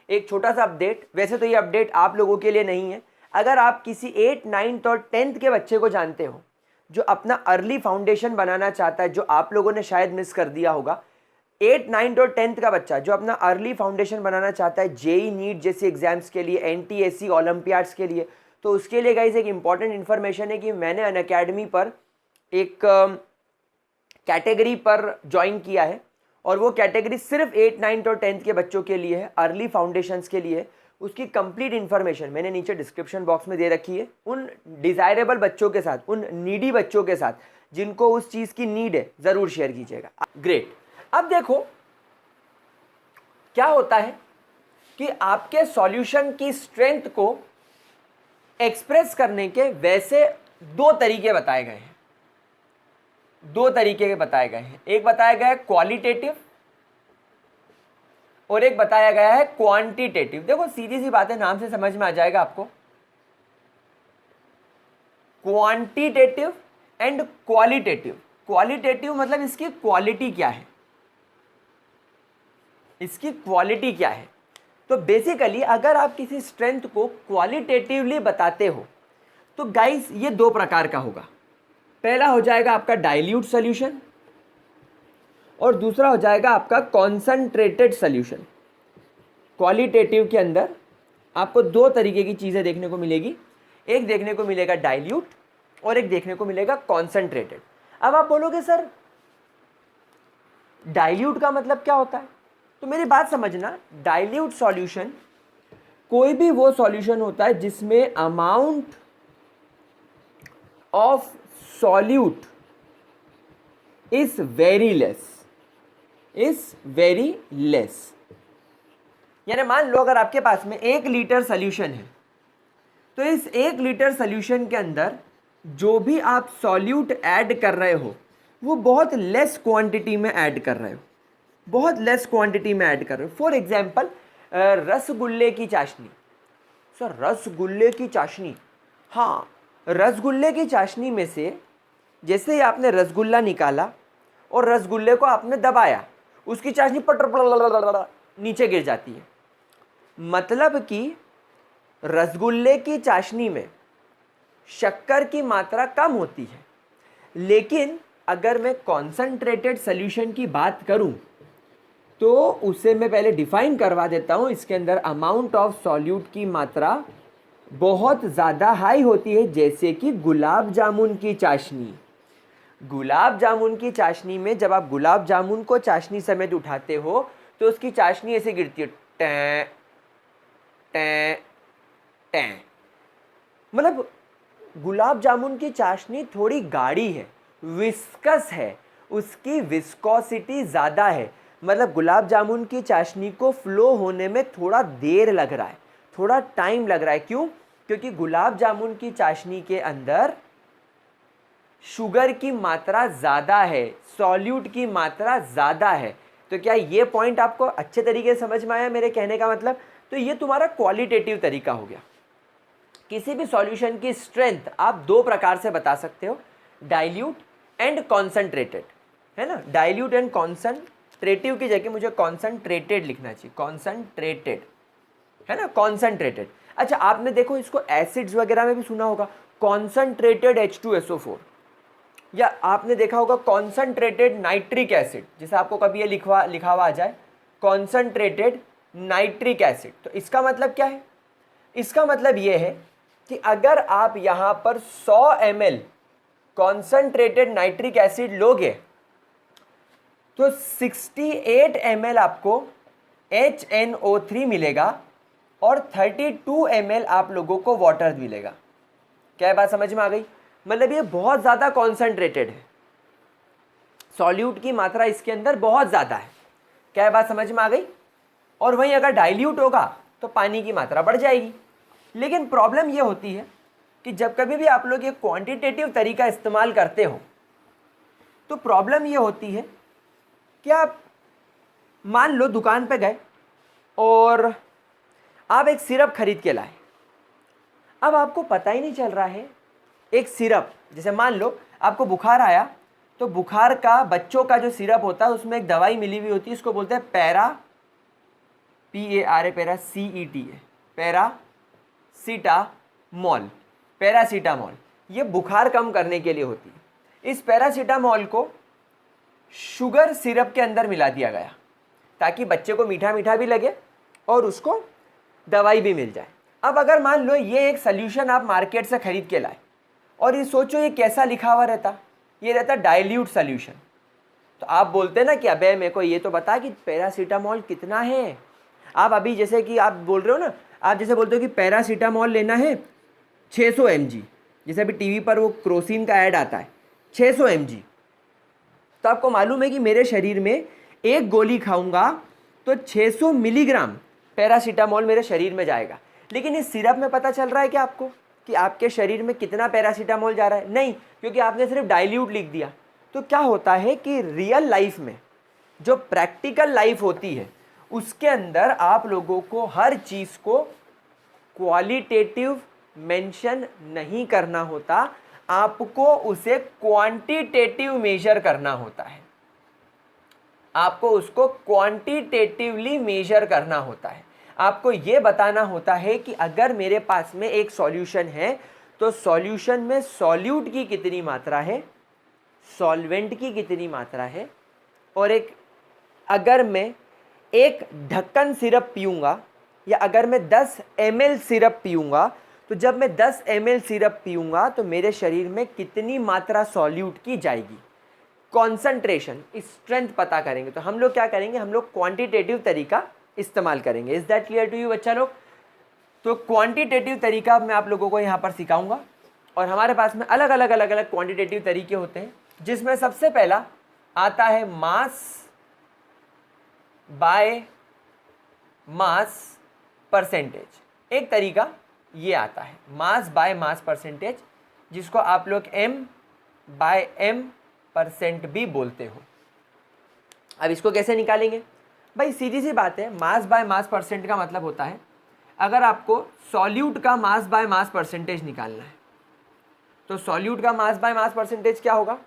एक छोटा सा अपडेट, वैसे तो ये अपडेट आप लोगों के लिए नहीं है। अगर आप किसी 8, 9 और 10th के बच्चे को जानते हो जो अपना अर्ली फाउंडेशन बनाना चाहता है, जो आप लोगों ने शायद मिस कर दिया होगा, 8, 9 और 10th का बच्चा जो अपना अर्ली फाउंडेशन बनाना चाहता है जेई नीट जैसी एग्जाम्स के लिए, एनटीएससी ओलंपियाड्स के लिए, तो उसके लिए गाइस एक इंपॉर्टेंट इन्फॉर्मेशन है कि मैंने अनअकैडमी पर एक कैटेगरी पर ज्वाइन किया है और वो कैटेगरी सिर्फ 8, 9 और 10th के बच्चों के लिए है, अर्ली फाउंडेशंस के लिए। उसकी कंप्लीट इन्फॉर्मेशन मैंने नीचे डिस्क्रिप्शन बॉक्स में दे रखी है। उन डिज़ायरेबल बच्चों के साथ, उन नीडी बच्चों के साथ जिनको उस चीज़ की नीड है, ज़रूर शेयर कीजिएगा। ग्रेट। अब देखो क्या होता है कि आपके सॉल्यूशन की स्ट्रेंथ को एक्सप्रेस करने के वैसे दो तरीके बताए गए हैं। दो तरीके बताए गए हैं, एक बताया गया है क्वालिटेटिव और एक बताया गया है क्वांटिटेटिव। देखो सीधी सी बात है, नाम से समझ में आ जाएगा आपको। Quantitative and qualitative. क्वालिटेटिव मतलब इसकी क्वालिटी क्या है, इसकी क्वालिटी क्या है। तो बेसिकली अगर आप किसी स्ट्रेंथ को क्वालिटेटिवली बताते हो तो गाइस ये दो प्रकार का होगा। पहला हो जाएगा आपका डाइल्यूट सॉल्यूशन और दूसरा हो जाएगा आपका कॉन्संट्रेटेड सॉल्यूशन। क्वालिटेटिव के अंदर आपको दो तरीके की चीज़ें देखने को मिलेगी, एक देखने को मिलेगा डाइल्यूट और एक देखने को मिलेगा कॉन्संट्रेटेड। अब आप बोलोगे सर डाइल्यूट का मतलब क्या होता है, तो मेरी बात समझना, डाइल्यूट सॉल्यूशन कोई भी वो सॉल्यूशन होता है जिसमें amount of solute is very less, यानी मान लो अगर आपके पास में 1 लीटर सॉल्यूशन है तो इस 1 लीटर सॉल्यूशन के अंदर जो भी आप सॉल्यूट ऐड कर रहे हो वो बहुत लेस क्वांटिटी में ऐड कर रहे हो, बहुत लेस क्वांटिटी में ऐड कर रहे हो। फॉर एग्जाम्पल रसगुल्ले की चाशनी। सर रसगुल्ले की चाशनी, हाँ, रसगुल्ले की चाशनी में से जैसे ही आपने रसगुल्ला निकाला और रसगुल्ले को आपने दबाया, उसकी चाशनी पटर नीचे गिर जाती है। मतलब कि रसगुल्ले की चाशनी में शक्कर की मात्रा कम होती है, लेकिन अगर मैं कॉन्संट्रेटेड सॉल्यूशन की बात करूं तो उसे मैं पहले डिफाइन करवा देता हूं। इसके अंदर अमाउंट ऑफ सॉल्यूट की मात्रा बहुत ज़्यादा हाई होती है, जैसे कि गुलाब जामुन की चाशनी। गुलाब जामुन की चाशनी में जब आप गुलाब जामुन को चाशनी समेत उठाते हो तो उसकी चाशनी ऐसे गिरती है, टैं टैं टैं। मतलब गुलाब जामुन की चाशनी थोड़ी गाढ़ी है, विस्कस है, उसकी विस्कोसिटी ज़्यादा है। मतलब गुलाब जामुन की चाशनी को फ्लो होने में थोड़ा देर लग रहा है, थोड़ा टाइम लग रहा है। क्यों? क्योंकि गुलाब जामुन की चाशनी के अंदर शुगर की मात्रा ज़्यादा है, सॉल्यूट की मात्रा ज़्यादा है। तो क्या ये पॉइंट आपको अच्छे तरीके से समझ में आया मेरे कहने का मतलब? तो ये तुम्हारा क्वालिटेटिव तरीका हो गया। किसी भी सॉल्यूशन की स्ट्रेंथ आप दो प्रकार से बता सकते हो, डाइल्यूट एंड कॉन्सेंट्रेटेड, है ना। डाइल्यूट एंड कॉन्सेंट्रेटिव की जगह मुझे कॉन्सेंट्रेटेड लिखना चाहिए, कॉन्सेंट्रेटेड, है ना, कॉन्सेंट्रेटेड। अच्छा, आपने देखो इसको एसिड्स वगैरह में भी सुना होगा, कॉन्सेंट्रेटेड H2SO4, या आपने देखा होगा कॉन्सेंट्रेटेड नाइट्रिक एसिड, जैसे आपको कभी ये लिखा हुआ आ जाए कॉन्सेंट्रेटेड नाइट्रिक एसिड। तो इसका मतलब क्या है? इसका मतलब ये है कि अगर आप यहाँ पर 100 ml कॉन्सेंट्रेटेड नाइट्रिक एसिड लोगे तो 68 ml आपको HNO3 मिलेगा और 32 ml आप लोगों को वाटर मिलेगा। क्या बात समझ में आ गई? मतलब ये बहुत ज़्यादा कॉन्सेंट्रेटेड है, सॉल्यूट की मात्रा इसके अंदर बहुत ज़्यादा है। क्या बात समझ में आ गई? और वहीं अगर डाइल्यूट होगा तो पानी की मात्रा बढ़ जाएगी। लेकिन प्रॉब्लम ये होती है कि जब कभी भी आप लोग ये क्वांटिटेटिव तरीका इस्तेमाल करते हो तो प्रॉब्लम ये होती है कि आप मान लो दुकान पे गए और आप एक सिरप खरीद के लाए। अब आपको पता ही नहीं चल रहा है, एक सिरप, जैसे मान लो आपको बुखार आया तो बुखार का बच्चों का जो सिरप होता है उसमें एक दवाई मिली हुई होती है, इसको बोलते हैं पैरासीटामोल। ये बुखार कम करने के लिए होती है। इस पैरासीटामोल को शुगर सिरप के अंदर मिला दिया गया ताकि बच्चे को मीठा मीठा भी लगे और उसको दवाई भी मिल जाए। अब अगर मान लो ये एक सोल्यूशन आप मार्केट से खरीद के लाए और ये सोचो ये कैसा लिखा हुआ रहता, ये रहता डाइल्यूट सोल्यूशन, तो आप बोलते ना कि अबे मेरे को ये तो बता कि पैरासीटामोल कितना है। आप अभी जैसे कि आप बोल रहे हो ना, आप जैसे बोलते हो कि पैरासीटामोल लेना है 600 mg, जैसे अभी टीवी पर वो क्रोसिन का ऐड आता है 600 mg, तो आपको मालूम है कि मेरे शरीर में एक गोली खाऊंगा तो 600 मिलीग्राम पैरासीटामोल मेरे शरीर में जाएगा। लेकिन इस सिरप में पता चल रहा है कि आपको कि आपके शरीर में कितना पैरासीटामोल जा रहा है? नहीं, क्योंकि आपने सिर्फ डाइल्यूट लिख दिया। तो क्या होता है कि रियल लाइफ में जो प्रैक्टिकल लाइफ होती है उसके अंदर आप लोगों को हर चीज़ को क्वालिटेटिव मेंशन नहीं करना होता, आपको उसे क्वांटिटेटिव मेजर करना होता है। आपको उसको क्वांटिटेटिवली मेजर करना होता है। आपको ये बताना होता है कि अगर मेरे पास में एक सॉल्यूशन है तो सॉल्यूशन में सॉल्यूट की कितनी मात्रा है, सॉल्वेंट की कितनी मात्रा है, और अगर मैं एक ढक्कन सिरप पीऊँगा या अगर मैं 10 ml सिरप पीऊँगा तो जब मैं 10 ml सिरप पीऊँगा तो मेरे शरीर में कितनी मात्रा सॉल्यूट की जाएगी, कॉन्सेंट्रेशन, स्ट्रेंथ पता करेंगे। तो हम लोग क्या करेंगे, हम लोग क्वांटिटेटिव तरीका इस्तेमाल करेंगे। Is that clear to you बच्चा लोग? तो क्वांटिटेटिव तरीका मैं आप लोगों को यहाँ पर सिखाऊंगा और हमारे पास में अलग अलग क्वांटिटेटिव तरीके होते हैं, जिसमें सबसे पहला आता है मास बाय मास परसेंटेज। एक तरीका ये आता है मास बाय मास परसेंटेज, जिसको आप लोग m/m% भी बोलते हो। अब इसको कैसे निकालेंगे भाई? सीधी सी बात है, मास बाय मास परसेंट का मतलब होता है अगर आपको सॉल्यूट का मास बाय मास परसेंटेज निकालना है तो सॉल्यूट का मास बाय मास परसेंटेज क्या होगा?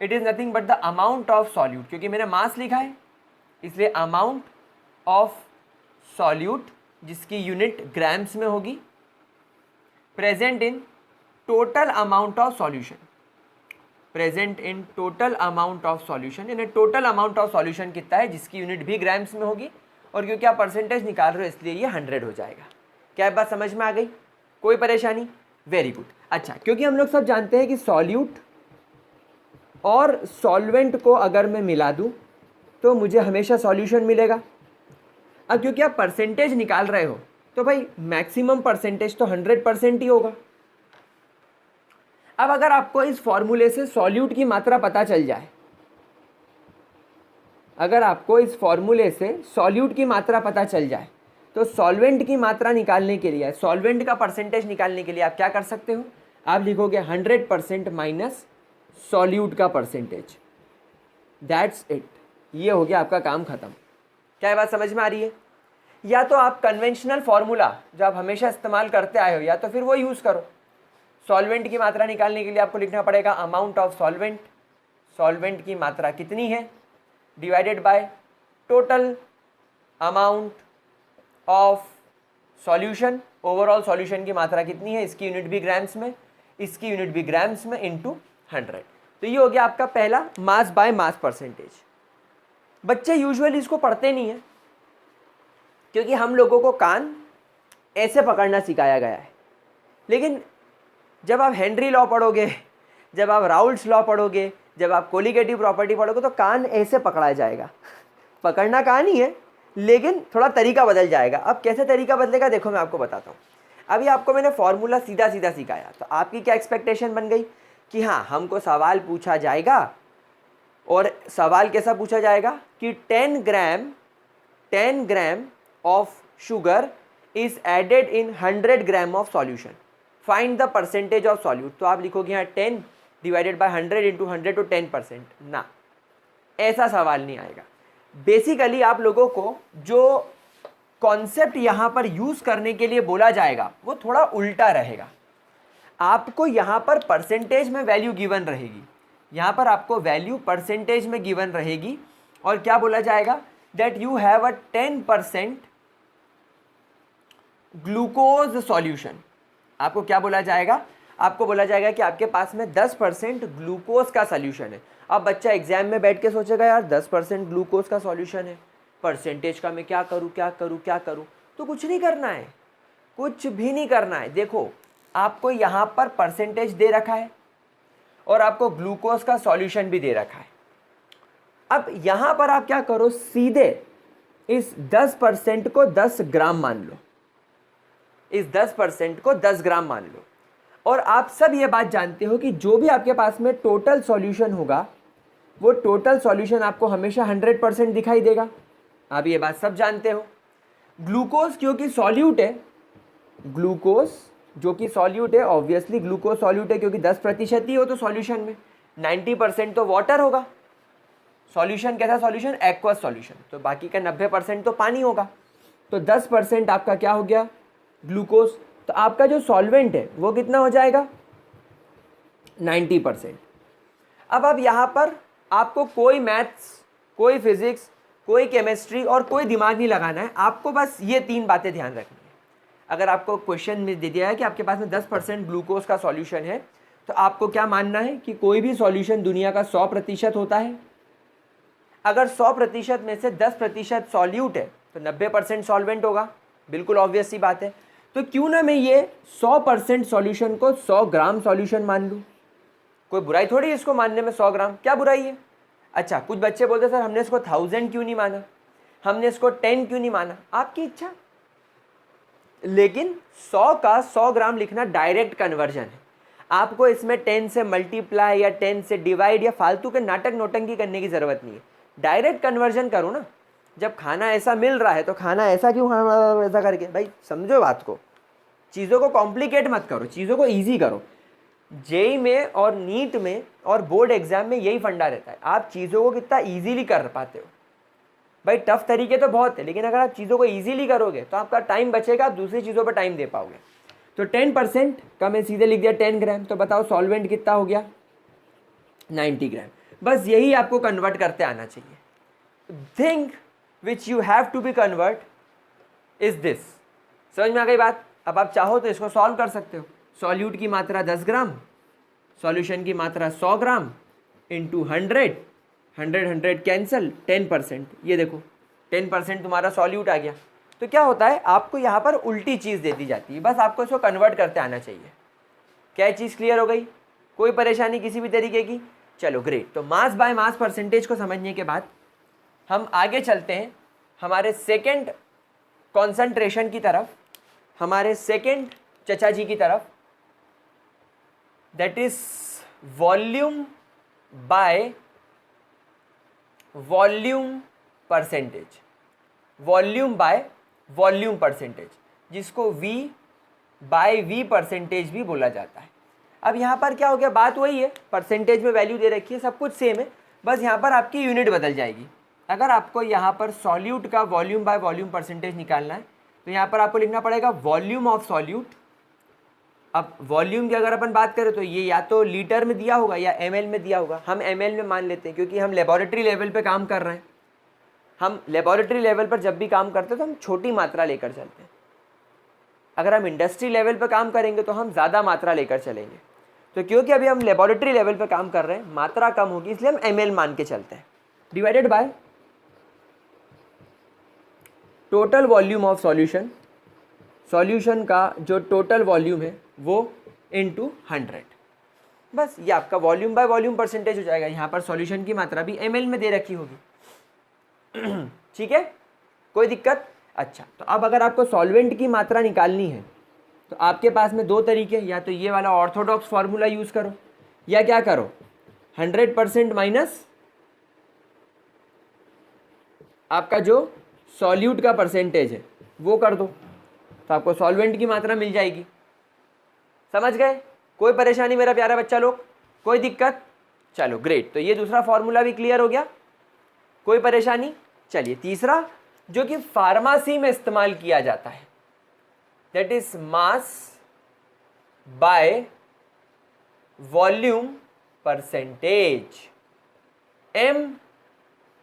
It is nothing but the amount of solute, क्योंकि मैंने मास लिखा है इसलिए अमाउंट ऑफ सॉल्यूट जिसकी यूनिट ग्राम्स में होगी, present in total amount of solution, present in total amount of solution, यानी टोटल अमाउंट ऑफ सॉल्यूशन कितना है जिसकी यूनिट भी ग्राम्स में होगी, और क्योंकि आप परसेंटेज निकाल रहे हो इसलिए ये 100 हो जाएगा। क्या बात समझ में आ गई? कोई परेशानी? Very good. अच्छा, क्योंकि हम लोग सब जानते हैं कि सॉल्यूट और सॉल्वेंट को अगर मैं मिला दूं तो मुझे हमेशा सॉल्यूशन मिलेगा। अब क्योंकि आप परसेंटेज निकाल रहे हो तो भाई मैक्सिमम परसेंटेज तो 100% ही होगा। अब अगर आपको इस फॉर्मूले से सॉल्यूट की मात्रा पता चल जाए, अगर आपको इस फॉर्मूले से सॉल्यूट की मात्रा पता चल जाए तो सॉल्वेंट की मात्रा निकालने के लिए, सॉल्वेंट का परसेंटेज निकालने के लिए आप क्या कर सकते हो? आप लिखोगे 100% माइनस सॉल्यूट का परसेंटेज, दैट्स इट। ये हो गया आपका काम खत्म। क्या बात समझ में आ रही है? या तो आप कन्वेंशनल फॉर्मूला जो आप हमेशा इस्तेमाल करते आए हो या तो फिर वो यूज़ करो। सॉल्वेंट की मात्रा निकालने के लिए आपको लिखना पड़ेगा अमाउंट ऑफ सॉल्वेंट, सॉल्वेंट की मात्रा कितनी है divided by total amount of solution, overall solution की मात्रा कितनी है, इसकी यूनिट भी ग्राम्स में, इसकी यूनिट भी ग्राम्स में, इनटू 100। तो ये हो गया आपका पहला मास बाय मास परसेंटेज। बच्चे यूजुअली इसको पढ़ते नहीं है क्योंकि हम लोगों को कान ऐसे पकड़ना सिखाया गया है, लेकिन जब आप हेनरी लॉ पढ़ोगे, जब आप राउल्ट्स लॉ पढ़ोगे, जब आप कोलिगेटिव प्रॉपर्टी पढ़ोगे तो कान ऐसे पकड़ा जाएगा। पकड़ना कान ही है लेकिन थोड़ा तरीका बदल जाएगा। अब कैसे तरीका बदलेगा देखो मैं आपको बताता हूँ। अभी आपको मैंने फॉर्मूला सीधा सीधा सिखाया, तो आपकी क्या एक्सपेक्टेशन बन गई कि हाँ हमको सवाल पूछा जाएगा, और सवाल कैसा पूछा जाएगा कि 10 gram of sugar is added in 100 gram of solution, find the percentage of solute. तो आप लिखोगे यहाँ 10 डिवाइडेड बाय 100 इंटू 100 तो 10%। ना, ऐसा सवाल नहीं आएगा। बेसिकली आप लोगों को जो कॉन्सेप्ट यहाँ पर यूज़ करने के लिए बोला जाएगा वो थोड़ा उल्टा रहेगा। आपको यहाँ पर परसेंटेज में वैल्यू गिवन रहेगी, यहाँ पर आपको वैल्यू परसेंटेज में गिवन रहेगी, और क्या बोला जाएगा that you have a 10% glucose solution. आपको क्या बोला जाएगा, आपको बोला जाएगा कि आपके पास में 10% ग्लूकोज का सॉल्यूशन है। अब बच्चा एग्जाम में बैठ के सोचेगा यार 10% ग्लूकोज का सॉल्यूशन है, परसेंटेज का मैं क्या करूँ क्या करूँ क्या करूँ। तो कुछ नहीं करना है, कुछ भी नहीं करना है। देखो आपको यहाँ पर परसेंटेज दे रखा है और आपको ग्लूकोज का सॉल्यूशन भी दे रखा है। अब यहाँ पर आप क्या करो, सीधे इस 10% को 10 ग्राम मान लो, इस 10% को 10 ग्राम मान लो। और आप सब ये बात जानते हो कि जो भी आपके पास में टोटल सॉल्यूशन होगा वो टोटल सॉल्यूशन आपको हमेशा 100% दिखाई देगा। आप ये बात सब जानते हो। ग्लूकोज क्योंकि सॉल्यूट है, ग्लूकोज जो कि सॉल्यूट है, ऑब्वियसली ग्लूकोज सॉल्यूट है क्योंकि 10% ही हो तो सॉल्यूशन में 90% तो वाटर होगा। सॉल्यूशन कैसा सॉल्यूशन, एक्वस सॉल्यूशन, तो बाकी का 90% तो पानी होगा। तो 10% आपका क्या हो गया, ग्लूकोज। तो आपका जो सॉल्वेंट है वो कितना हो जाएगा, 90%। अब आप यहाँ पर आपको कोई मैथ्स, कोई फिजिक्स, कोई केमिस्ट्री और कोई दिमाग नहीं लगाना है, आपको बस ये 3 बातें ध्यान रखनी है। अगर आपको क्वेश्चन में दे दिया है कि आपके पास में 10% ग्लूकोज का सॉल्यूशन है, तो आपको क्या मानना है कि कोई भी सॉल्यूशन दुनिया का 100% होता है। अगर 100% में से 10% सॉल्यूट है तो 90% सॉल्वेंट होगा, बिल्कुल ऑब्वियस सी बात है। तो क्यों ना मैं ये 100% सॉल्यूशन को 100 ग्राम सॉल्यूशन मान लूँ, कोई बुराई थोड़ी है इसको मानने में। 100 ग्राम क्या बुराई है। अच्छा, कुछ बच्चे बोलते सर हमने इसको 1000 क्यों नहीं माना, हमने इसको 10 क्यों नहीं माना, आपकी इच्छा। लेकिन 100 का 100 ग्राम लिखना डायरेक्ट कन्वर्जन है। आपको इसमें 10 से मल्टीप्लाई या 10 से डिवाइड या फालतू के नाटक नोटंकी करने की ज़रूरत नहीं है, डायरेक्ट कन्वर्जन करो ना। जब खाना ऐसा मिल रहा है तो खाना ऐसा क्यों खाना, ऐसा करके भाई समझो बात को, चीज़ों को कॉम्प्लिकेट मत करो, चीज़ों को ईजी करो। जेई में और नीट में और बोर्ड एग्जाम में यही फंडा रहता है, आप चीज़ों को कितना ईजीली कर पाते हो। भाई टफ तरीके तो बहुत है, लेकिन अगर आप चीज़ों को ईजीली करोगे तो आपका टाइम बचेगा, आप दूसरी चीज़ों पर टाइम दे पाओगे। तो 10% का मैं सीधे लिख दिया 10 ग्राम, तो बताओ सॉल्वेंट कितना हो गया, 90 ग्राम। बस यही आपको कन्वर्ट करते आना चाहिए। Thing which you have to be convert is this. समझ में आ गई बात। अब आप चाहो तो इसको सॉल्व कर सकते हो। सॉल्यूट की मात्रा 10 ग्राम, सॉल्यूशन की मात्रा 100 ग्राम इंटू 100, 100 कैंसिल, 10%। ये देखो 10% तुम्हारा सॉल्यूट आ गया। तो क्या होता है, आपको यहाँ पर उल्टी चीज़ दे दी जाती है, बस आपको इसको कन्वर्ट करते आना चाहिए। क्या चीज़ क्लियर हो गई, कोई परेशानी किसी भी तरीके की। चलो ग्रेट। तो मास बाय मास परसेंटेज को समझने के बाद हम आगे चलते हैं हमारे सेकेंड कॉन्सेंट्रेशन की तरफ, हमारे सेकेंड चचा जी की तरफ, that is volume by volume percentage. Volume by volume percentage, जिसको V बाय V परसेंटेज भी बोला जाता है। अब यहाँ पर क्या हो गया, बात वही है, परसेंटेज में वैल्यू दे रखी है, सब कुछ सेम है, बस यहाँ पर आपकी यूनिट बदल जाएगी। अगर आपको यहाँ पर सॉल्यूट का वॉल्यूम बाय वॉल्यूम परसेंटेज निकालना है तो यहाँ पर आपको लिखना पड़ेगा वॉल्यूम ऑफ सॉल्यूट। अब वॉल्यूम की अगर अपन बात करें तो ये या तो लीटर में दिया होगा या ml में दिया होगा। हम ml में मान लेते हैं क्योंकि हम लेबोरेटरी लेवल पे काम कर रहे हैं। हम लेबोरेटरी लेवल पर जब भी काम करते हैं तो हम छोटी मात्रा लेकर चलते हैं। अगर हम इंडस्ट्री लेवल पर काम करेंगे तो हम ज़्यादा मात्रा लेकर चलेंगे। तो क्योंकि अभी हम लेबोरेटरी लेवल पर काम कर रहे हैं, मात्रा कम होगी, इसलिए हम ml मान के चलते हैं। Divided by total volume of solution, solution का जो टोटल वॉल्यूम है वो इनटू 100। बस ये आपका वॉल्यूम बाय वॉल्यूम परसेंटेज हो जाएगा। यहाँ पर सॉल्यूशन की मात्रा भी ml में दे रखी होगी। ठीक है, कोई दिक्कत? अच्छा, तो अब अगर आपको सॉल्वेंट की मात्रा निकालनी है तो आपके पास में दो तरीके, या तो ये वाला ऑर्थोडॉक्स फार्मूला यूज़ करो या क्या करो 100% माइनस आपका जो सॉल्यूट का परसेंटेज है वो कर दो, तो आपको सॉल्वेंट की मात्रा मिल जाएगी। समझ गए? कोई परेशानी मेरा प्यारा बच्चा लोग? कोई दिक्कत? चलो ग्रेट। तो ये दूसरा फॉर्मूला भी क्लियर हो गया, कोई परेशानी? चलिए तीसरा जो कि फार्मेसी में इस्तेमाल किया जाता है, that is mass by volume percentage, m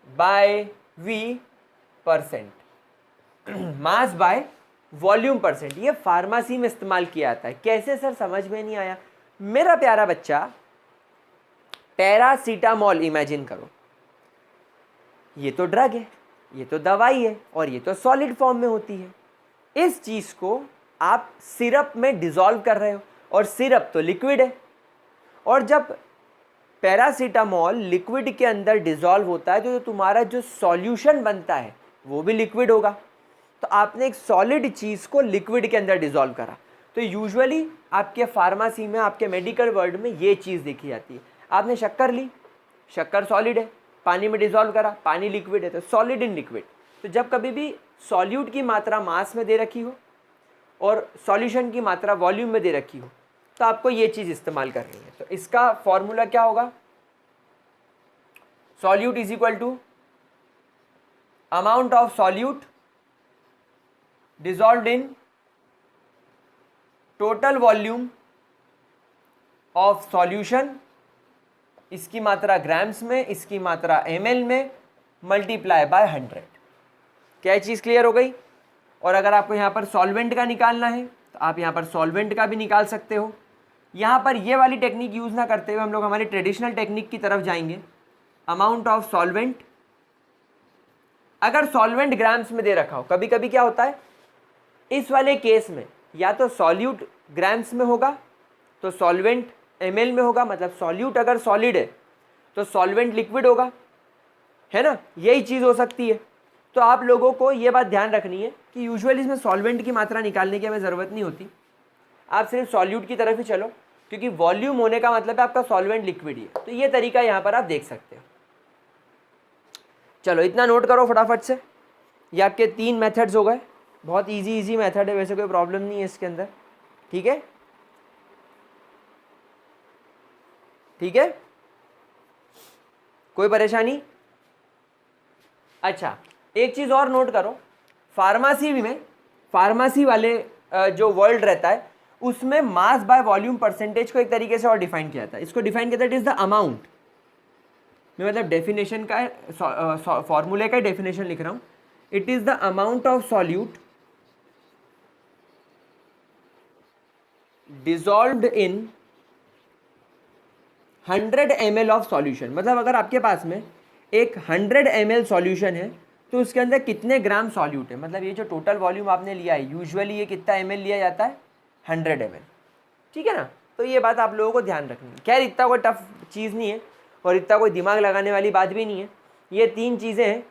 by v percent, mass by volume percent. ये फार्मेसी में इस्तेमाल किया जाता है। कैसे सर, समझ में नहीं आया? मेरा प्यारा बच्चा, पैरासीटामॉल इमेजिन करो, ये तो ड्रग है, ये तो दवाई है और ये तो सॉलिड फॉर्म में होती है। इस चीज़ को आप सिरप में डिसॉल्व कर रहे हो और सिरप तो लिक्विड है, और जब पैरासीटामॉल लिक्विड के अंदर डिसॉल्व होता है तो जो तुम्हारा जो सॉल्यूशन बनता है वो भी लिक्विड होगा। तो आपने एक सॉलिड चीज़ को लिक्विड के अंदर डिसॉल्व करा। तो यूजुअली आपके फार्मेसी में, आपके मेडिकल वर्ल्ड में ये चीज़ देखी जाती है। आपने शक्कर ली, शक्कर सॉलिड है, पानी में डिसॉल्व करा, पानी लिक्विड है, तो सॉलिड इन लिक्विड। तो जब कभी भी सॉल्यूट की मात्रा मास में दे रखी हो और सॉल्यूशन की मात्रा वॉल्यूम में दे रखी हो तो आपको ये चीज़ इस्तेमाल करनी है। तो इसका फॉर्मूला क्या होगा? Solute is equal to amount of solute dissolved in total volume of solution, इसकी मात्रा ग्राम्स में, इसकी मात्रा ml में, मल्टीप्लाई बाय 100। क्या चीज़ क्लियर हो गई? और अगर आपको यहाँ पर सॉल्वेंट का निकालना है तो आप यहाँ पर सॉल्वेंट का भी निकाल सकते हो। यहाँ पर ये वाली टेक्निक यूज़ ना करते हुए हम लोग हमारी ट्रेडिशनल टेक्निक की तरफ जाएंगे। अमाउंट ऑफ सॉल्वेंट, अगर सॉल्वेंट ग्राम्स में दे रखा हो, कभी कभी क्या होता है इस वाले केस में, या तो सॉल्यूट ग्राम्स में होगा तो सॉल्वेंट ml में होगा, मतलब सॉल्यूट अगर सॉलिड है तो सॉल्वेंट लिक्विड होगा, है ना? यही चीज़ हो सकती है। तो आप लोगों को ये बात ध्यान रखनी है कि यूजुअली इसमें सॉल्वेंट की मात्रा निकालने की हमें ज़रूरत नहीं होती, आप सिर्फ सॉल्यूट की तरफ ही चलो, क्योंकि वॉल्यूम होने का मतलब है आपका सॉल्वेंट लिक्विड ही है। तो ये तरीका यहाँ पर आप देख सकते हो। चलो इतना नोट करो फटाफट से। ये आपके 3 मेथड्स हो गए, बहुत इजी मेथड है, वैसे कोई प्रॉब्लम नहीं है इसके अंदर। ठीक है, ठीक है, कोई परेशानी? अच्छा, एक चीज़ और नोट करो, फार्मेसी में, फार्मेसी वाले जो वर्ल्ड रहता है उसमें मास बाय वॉल्यूम परसेंटेज को एक तरीके से और डिफाइन किया जाता है। इसको डिफाइन किया जाता है, इट इज द अमाउंट। मैं मतलब डेफिनेशन का, फॉर्मूले का डेफिनेशन लिख रहा हूँ। It is the amount of solute dissolved in 100 ml of solution. मतलब अगर आपके पास में एक 100 ml सॉल्यूशन है तो उसके अंदर कितने ग्राम सॉल्यूट है, मतलब ये जो टोटल वॉल्यूम आपने लिया है, यूजुअली ये कितना ml लिया जाता है? 100 ml। ठीक है ना? तो ये बात आप लोगों को ध्यान रखनी है। खैर इतना कोई टफ चीज़ नहीं है और इतना कोई दिमाग लगाने वाली बात भी नहीं है। ये 3 चीज़ें हैं,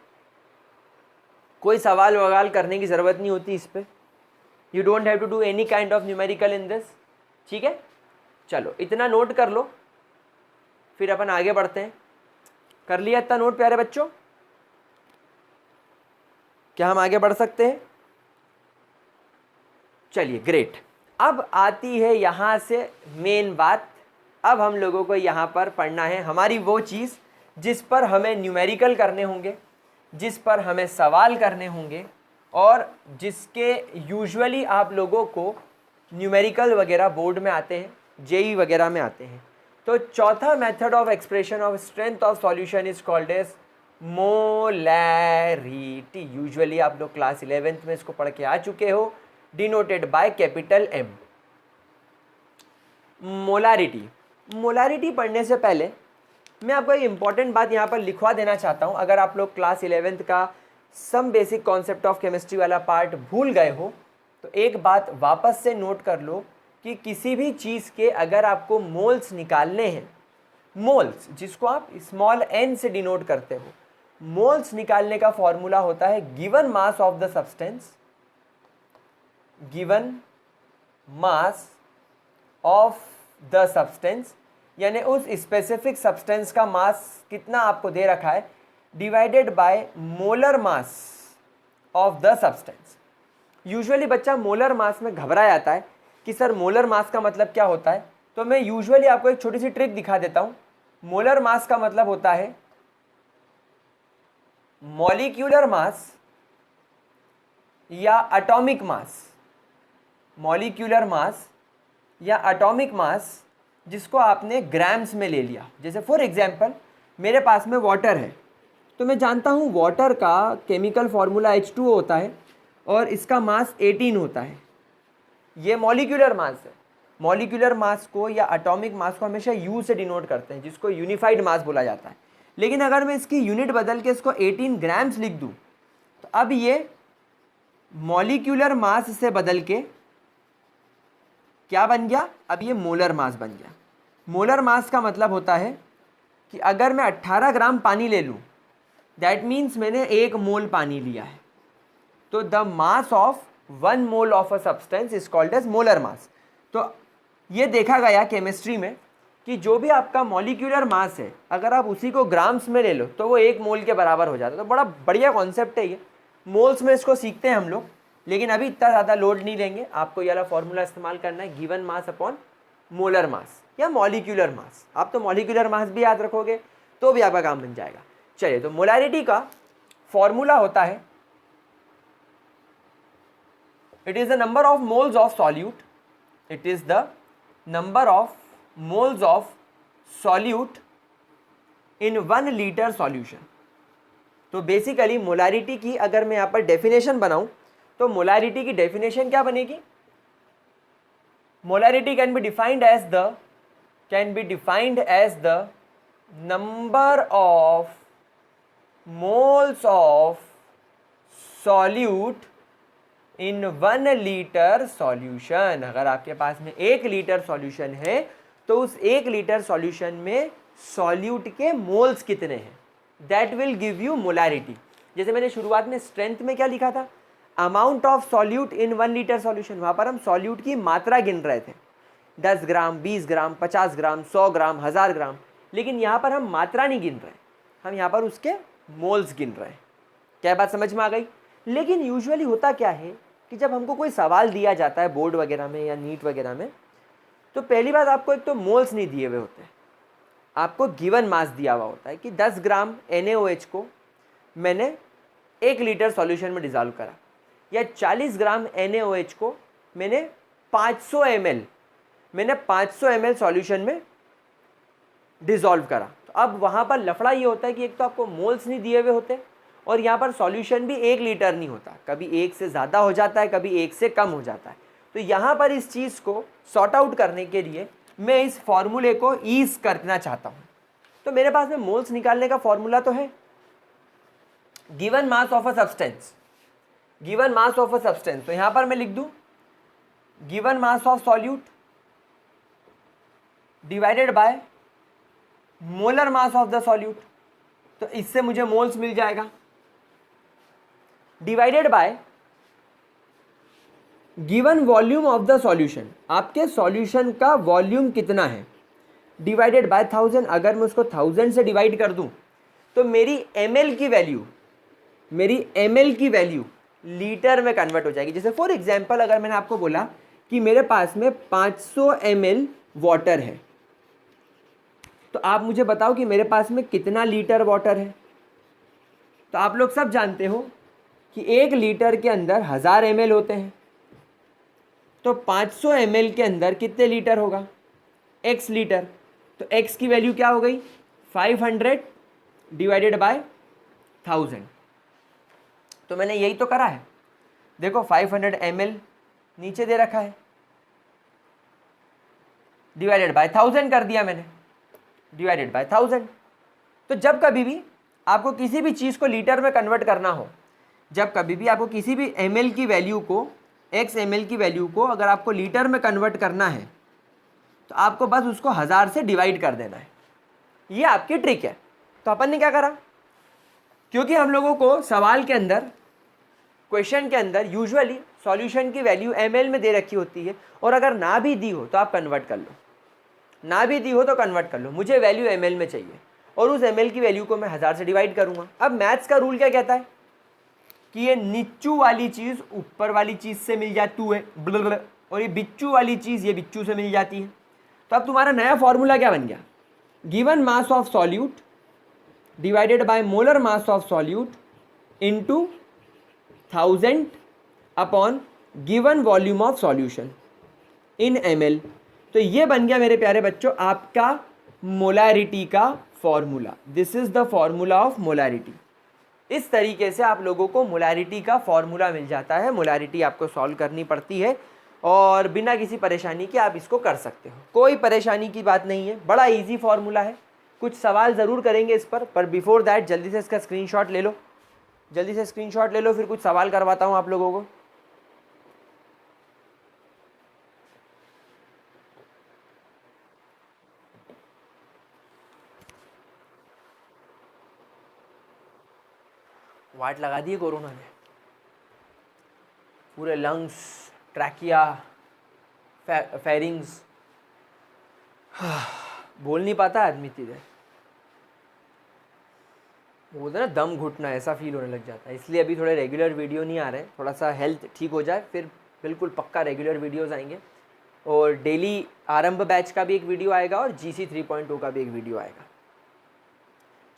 कोई सवाल ववाल करने की ज़रूरत नहीं होती इस पर। You don't have to do any kind of numerical in this. ठीक है, चलो इतना नोट कर लो, फिर अपन आगे बढ़ते हैं। कर लिया इतना नोट प्यारे बच्चों? क्या हम आगे बढ़ सकते हैं? चलिए ग्रेट। अब आती है यहाँ से मेन बात। अब हम लोगों को यहाँ पर पढ़ना है हमारी वो चीज़ जिस पर हमें न्यूमेरिकल करने होंगे, जिस पर हमें सवाल करने होंगे और जिसके यूजुअली आप लोगों को न्यूमेरिकल वगैरह बोर्ड में आते हैं, जेई वगैरह में आते हैं। तो चौथा method of expression of strength of solution is called as molarity. Usually आप लोग क्लास 11th में इसको पढ़ के आ चुके हो, denoted by capital M। Molarity, molarity पढ़ने से पहले मैं आपको एक इंपॉर्टेंट बात यहाँ पर लिखवा देना चाहता हूँ। अगर आप लोग क्लास 11th का some basic concept of chemistry वाला पार्ट भूल गए हो तो एक बात वापस से नोट कर लो कि किसी भी चीज़ के अगर आपको मोल्स निकालने हैं, मोल्स जिसको आप स्मॉल n से डिनोट करते हो, मोल्स निकालने का फॉर्मूला होता है given mass of the substance, given mass of the substance, यानी उस स्पेसिफिक सब्सटेंस का मास कितना आपको दे रखा है, divided by molar mass of the substance. Usually बच्चा मोलर मास में घबरा जाता है कि सर मोलर मास का मतलब क्या होता है, तो मैं यूजुअली आपको एक छोटी सी ट्रिक दिखा देता हूँ। मोलर मास का मतलब होता है मॉलिक्यूलर मास या एटॉमिक मास, मॉलिक्यूलर मास या एटॉमिक मास जिसको आपने ग्राम्स में ले लिया। जैसे फॉर एग्जांपल मेरे पास में वाटर है, तो मैं जानता हूँ वाटर का केमिकल फार्मूला H2O होता है और इसका मास 18 होता है। ये मॉलिक्यूलर मास है। मॉलिक्यूलर मास को या एटॉमिक मास को हमेशा U से डिनोट करते हैं, जिसको यूनिफाइड मास बोला जाता है। लेकिन अगर मैं इसकी यूनिट बदल के इसको 18 ग्राम्स लिख दूँ तो अब ये मॉलिक्यूलर मास से बदल के क्या बन गया, अब ये मोलर मास बन गया। मोलर मास का मतलब होता है कि अगर मैं 18 ग्राम पानी ले लूँ, दैट मीन्स मैंने 1 मोल पानी लिया है, तो the mass of 1 mole of a substance is called as molar mass. तो ये देखा गया केमिस्ट्री में कि जो भी आपका मॉलिक्यूलर मास है, अगर आप उसी को ग्राम्स में ले लो तो वो 1 मोल के बराबर हो जाता है। तो बड़ा बढ़िया कॉन्सेप्ट है ये। मोल्स में इसको सीखते हैं हम लोग, लेकिन अभी इतना ज़्यादा लोड नहीं लेंगे। आपको ये वाला फॉर्मूला इस्तेमाल करना है, given mass upon molar mass या मॉलिक्यूलर मास। आप तो मॉलिक्यूलर मास भी याद रखोगे तो भी आपका काम बन जाएगा। चलिए, तो मोलारिटी का फॉर्मूला होता है, it is the number of moles of solute, it is the number of moles of solute in 1 litre solution. तो बेसिकली मोलारिटी की अगर मैं यहाँ पर डेफिनेशन बनाऊँ तो मोलारिटी की डेफिनेशन क्या बनेगी? Molarity can be defined as the number of moles of solute in 1 litre solution. अगर आपके पास में 1 लीटर सॉल्यूशन है तो उस 1 लीटर सॉल्यूशन में सॉल्यूट के मोल्स कितने हैं, that will give you molarity. जैसे मैंने शुरुआत में स्ट्रेंथ में क्या लिखा था, amount of solute in 1 litre solution. वहाँ पर हम सॉल्यूट की मात्रा गिन रहे थे, 10 ग्राम, 20 ग्राम, 50 ग्राम, 100 ग्राम, 1000 ग्राम। लेकिन यहाँ पर हम मात्रा नहीं गिन रहे, हम यहाँ पर उसके मोल्स गिन रहे हैं। क्या बात समझ में आ गई? लेकिन यूजुअली होता क्या है कि जब हमको कोई सवाल दिया जाता है बोर्ड वगैरह में या नीट वगैरह में, तो पहली बात आपको एक तो मोल्स नहीं दिए हुए होते हैं, आपको गिवन मास दिया हुआ होता है कि 10 ग्राम NaOH को मैंने 1 लीटर सॉल्यूशन में डिज़ोल्व करा, या 40 ग्राम NaOH को मैंने 500 ml सॉल्यूशन में डिज़ोल्व करा। तो अब वहाँ पर लफड़ा ये होता है कि एक तो आपको मोल्स नहीं दिए हुए होते और यहाँ पर सॉल्यूशन भी 1 लीटर नहीं होता, कभी 1 से ज़्यादा हो जाता है, कभी 1 से कम हो जाता है। तो यहाँ पर इस चीज़ को सॉर्ट आउट करने के लिए मैं इस फॉर्मूले को ईज करना चाहता हूँ। तो मेरे पास में मोल्स निकालने का फॉर्मूला तो है, given mass of a substance, given mass of a substance. तो यहाँ पर मैं लिख दूँ given mass of solute divided by molar mass of the solute. तो इससे मुझे मोल्स मिल जाएगा, divided by given volume of the solution, आपके सॉल्यूशन का वॉल्यूम कितना है, डिवाइडेड बाय 1000। अगर मैं उसको 1000 से डिवाइड कर दूं तो मेरी ml की वैल्यू लीटर में कन्वर्ट हो जाएगी। जैसे फॉर एग्जांपल अगर मैंने आपको बोला कि मेरे पास में 500 ml वाटर है, तो आप मुझे बताओ कि मेरे पास में कितना लीटर वाटर है। तो आप लोग सब जानते हो कि 1 लीटर के अंदर 1000 ml होते हैं, तो 500 ml के अंदर कितने लीटर होगा? x litre. तो x की वैल्यू क्या हो गई? 500 डिवाइडेड बाय 1000। तो मैंने यही तो करा है, देखो 500 ml नीचे दे रखा है, डिवाइडेड बाय 1000 कर दिया मैंने, डिवाइडेड बाय 1000। तो जब कभी भी आपको किसी भी चीज़ को लीटर में कन्वर्ट करना हो, जब कभी भी आपको किसी भी ml की वैल्यू को, x ml की वैल्यू को अगर आपको लीटर में कन्वर्ट करना है तो आपको बस उसको 1000 से डिवाइड कर देना है। ये आपकी ट्रिक है। तो अपन ने क्या करा, क्योंकि हम लोगों को सवाल के अंदर, क्वेश्चन के अंदर यूजुअली सॉल्यूशन की वैल्यू ml में दे रखी होती है, और अगर ना भी दी हो तो आप कन्वर्ट कर लो, ना भी दी हो तो कन्वर्ट कर लो। मुझे वैल्यू ml में चाहिए और उस ml की वैल्यू को मैं 1000 से डिवाइड करूंगा। अब मैथ्स का रूल क्या कहता है कि ये नीचू वाली चीज़ ऊपर वाली चीज़ से मिल जाती है, और ये बिच्चू वाली चीज़ ये बिच्चू से मिल जाती है। तो अब तुम्हारा नया फॉर्मूला क्या बन गया? Given mass of solute divided by molar mass of solute into 1000 upon given volume of solution in ml। तो ये बन गया मेरे प्यारे बच्चों आपका मोलैरिटी का formula. This is the formula of molarity. इस तरीके से आप लोगों को मोलैरिटी का फॉर्मूला मिल जाता है। मोलैरिटी आपको सॉल्व करनी पड़ती है और बिना किसी परेशानी के आप इसको कर सकते हो, कोई परेशानी की बात नहीं है, बड़ा इजी फॉर्मूला है। कुछ सवाल ज़रूर करेंगे इस पर बिफोर दैट जल्दी से इसका स्क्रीनशॉट ले लो, जल्दी से स्क्रीनशॉट ले लो, फिर कुछ सवाल करवाता हूँ आप लोगों को। वाट लगा दिए कोरोना ने, पूरे लंग्स, ट्रैकिया, फेरिंग्स, बोल नहीं पाता आदमी इतनी देर, बोलते ना दम घुटना, ऐसा फील होने लग जाता है। इसलिए अभी थोड़े रेगुलर वीडियो नहीं आ रहे, थोड़ा सा हेल्थ ठीक हो जाए फिर बिल्कुल पक्का रेगुलर वीडियोस आएंगे। और डेली आरंभ बैच का भी एक वीडियो आएगा और GC 3.0 का भी एक वीडियो आएगा।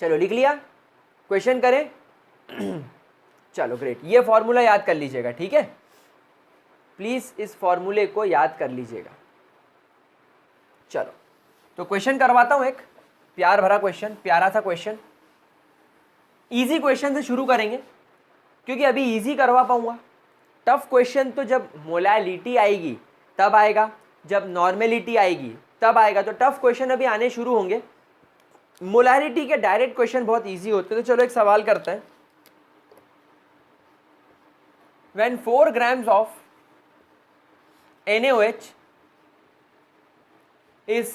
चलो लिख लिया, क्वेश्चन करें। चलो ग्रेट, ये फॉर्मूला याद कर लीजिएगा, ठीक है? प्लीज़ इस फॉर्मूले को याद कर लीजिएगा। चलो तो क्वेश्चन करवाता हूँ, एक प्यार भरा क्वेश्चन, प्यारा सा क्वेश्चन। इजी क्वेश्चन से शुरू करेंगे क्योंकि अभी इजी करवा पाऊंगा। टफ क्वेश्चन तो जब मोलैलिटी आएगी तब आएगा, जब नॉर्मेलिटी आएगी तब आएगा। तो टफ क्वेश्चन अभी आने शुरू होंगे। मोलैरिटी के डायरेक्ट क्वेश्चन बहुत इजी होते हैं। तो चलो एक सवाल करते हैं। When 4 grams of NaOH is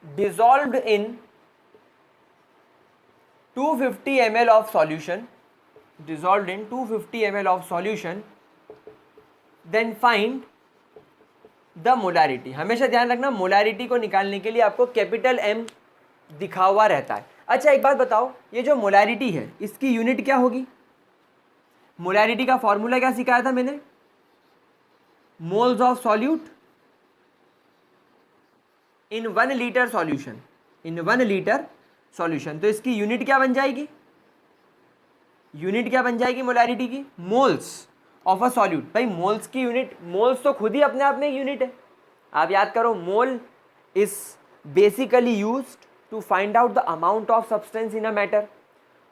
dissolved in 250 ml of solution, dissolved in 250 ml of solution, then find the molarity। हमेशा ध्यान रखना, मोलारिटी को निकालने के लिए आपको कैपिटल M दिखा हुआ रहता है। अच्छा एक बात बताओ, ये जो मोलारिटी है इसकी यूनिट क्या होगी? मोलैरिटी का फॉर्मूला क्या सिखाया था मैंने? Moles of solute in 1 litre solution, in 1 litre solution. तो इसकी यूनिट क्या बन जाएगी? यूनिट क्या बन जाएगी मोलैरिटी की? Moles of a solute. भाई मोल्स की यूनिट, मोल्स तो खुद ही अपने आप में एक यूनिट है। आप याद करो, mole is basically used to find out the amount of substance in a matter.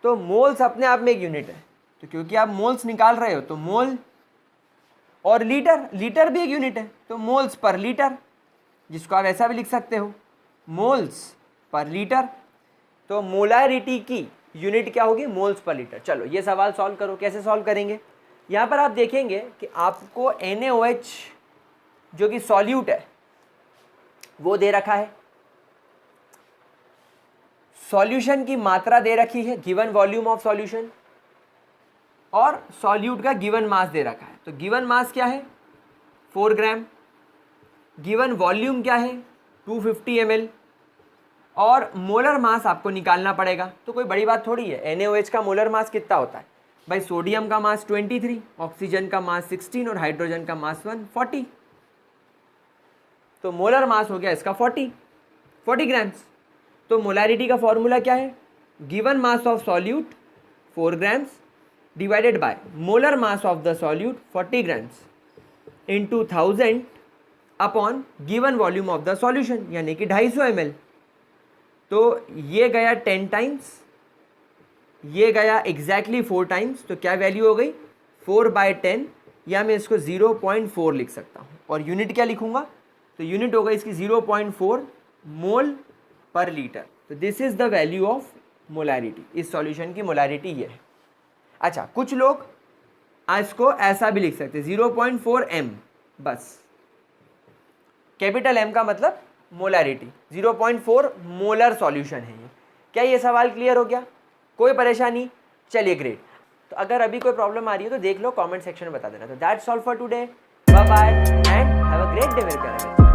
तो मोल्स अपने आप में एक यूनिट है। तो क्योंकि आप मोल्स निकाल रहे हो तो मोल, और लीटर, लीटर भी एक यूनिट है, तो मोल्स पर लीटर, जिसको आप ऐसा भी लिख सकते हो, मोल्स पर लीटर। तो मोलैरिटी की यूनिट क्या होगी? Moles per litre. चलो ये सवाल सॉल्व करो। कैसे सॉल्व करेंगे? यहाँ पर आप देखेंगे कि आपको NaOH जो कि सॉल्यूट है वो दे रखा है, सॉल्यूशन की मात्रा दे रखी है, गिवन वॉल्यूम ऑफ सॉल्यूशन, और सॉल्यूट का गिवन मास दे रखा है। तो गिवन मास क्या है? 4 ग्राम। गिवन वॉल्यूम क्या है? 250 ml। और मोलर मास आपको निकालना पड़ेगा। तो कोई बड़ी बात थोड़ी है। NaOH का मोलर मास कितना होता है? भाई सोडियम का मास 23, ऑक्सीजन का मास 16 और हाइड्रोजन का मास 40। तो मोलर मास हो गया इसका 40 ग्राम्स। तो मोलैरिटी का फॉर्मूला क्या है? Given mass of solute 4 grams divided by molar mass of the solute 40 grams into 1000 upon given volume of the solution, यानी कि 250 ml। तो ये गया 10 टाइम्स, ये गया एग्जैक्टली 4 टाइम्स, तो क्या वैल्यू हो गई 4/10, या मैं इसको 0.4 लिख सकता हूँ। और यूनिट क्या लिखूंगा, तो यूनिट होगा इसकी 0.4 मोल पर लीटर। तो this is the value of molarity, इस सॉल्यूशन की मोलैरिटी ये है। अच्छा, कुछ लोग इसको ऐसा भी लिख सकते हैं 0.4 m, बस कैपिटल M का मतलब मोलैरिटी, 0.4 मोलर सॉल्यूशन है ये। क्या ये सवाल क्लियर हो गया, कोई परेशानी? चलिए ग्रेट। तो अगर अभी कोई प्रॉब्लम आ रही है तो देख लो, कमेंट सेक्शन में बता देना। तो that's all for today, bye bye and have a great day मेरे प्यारे बच्चे।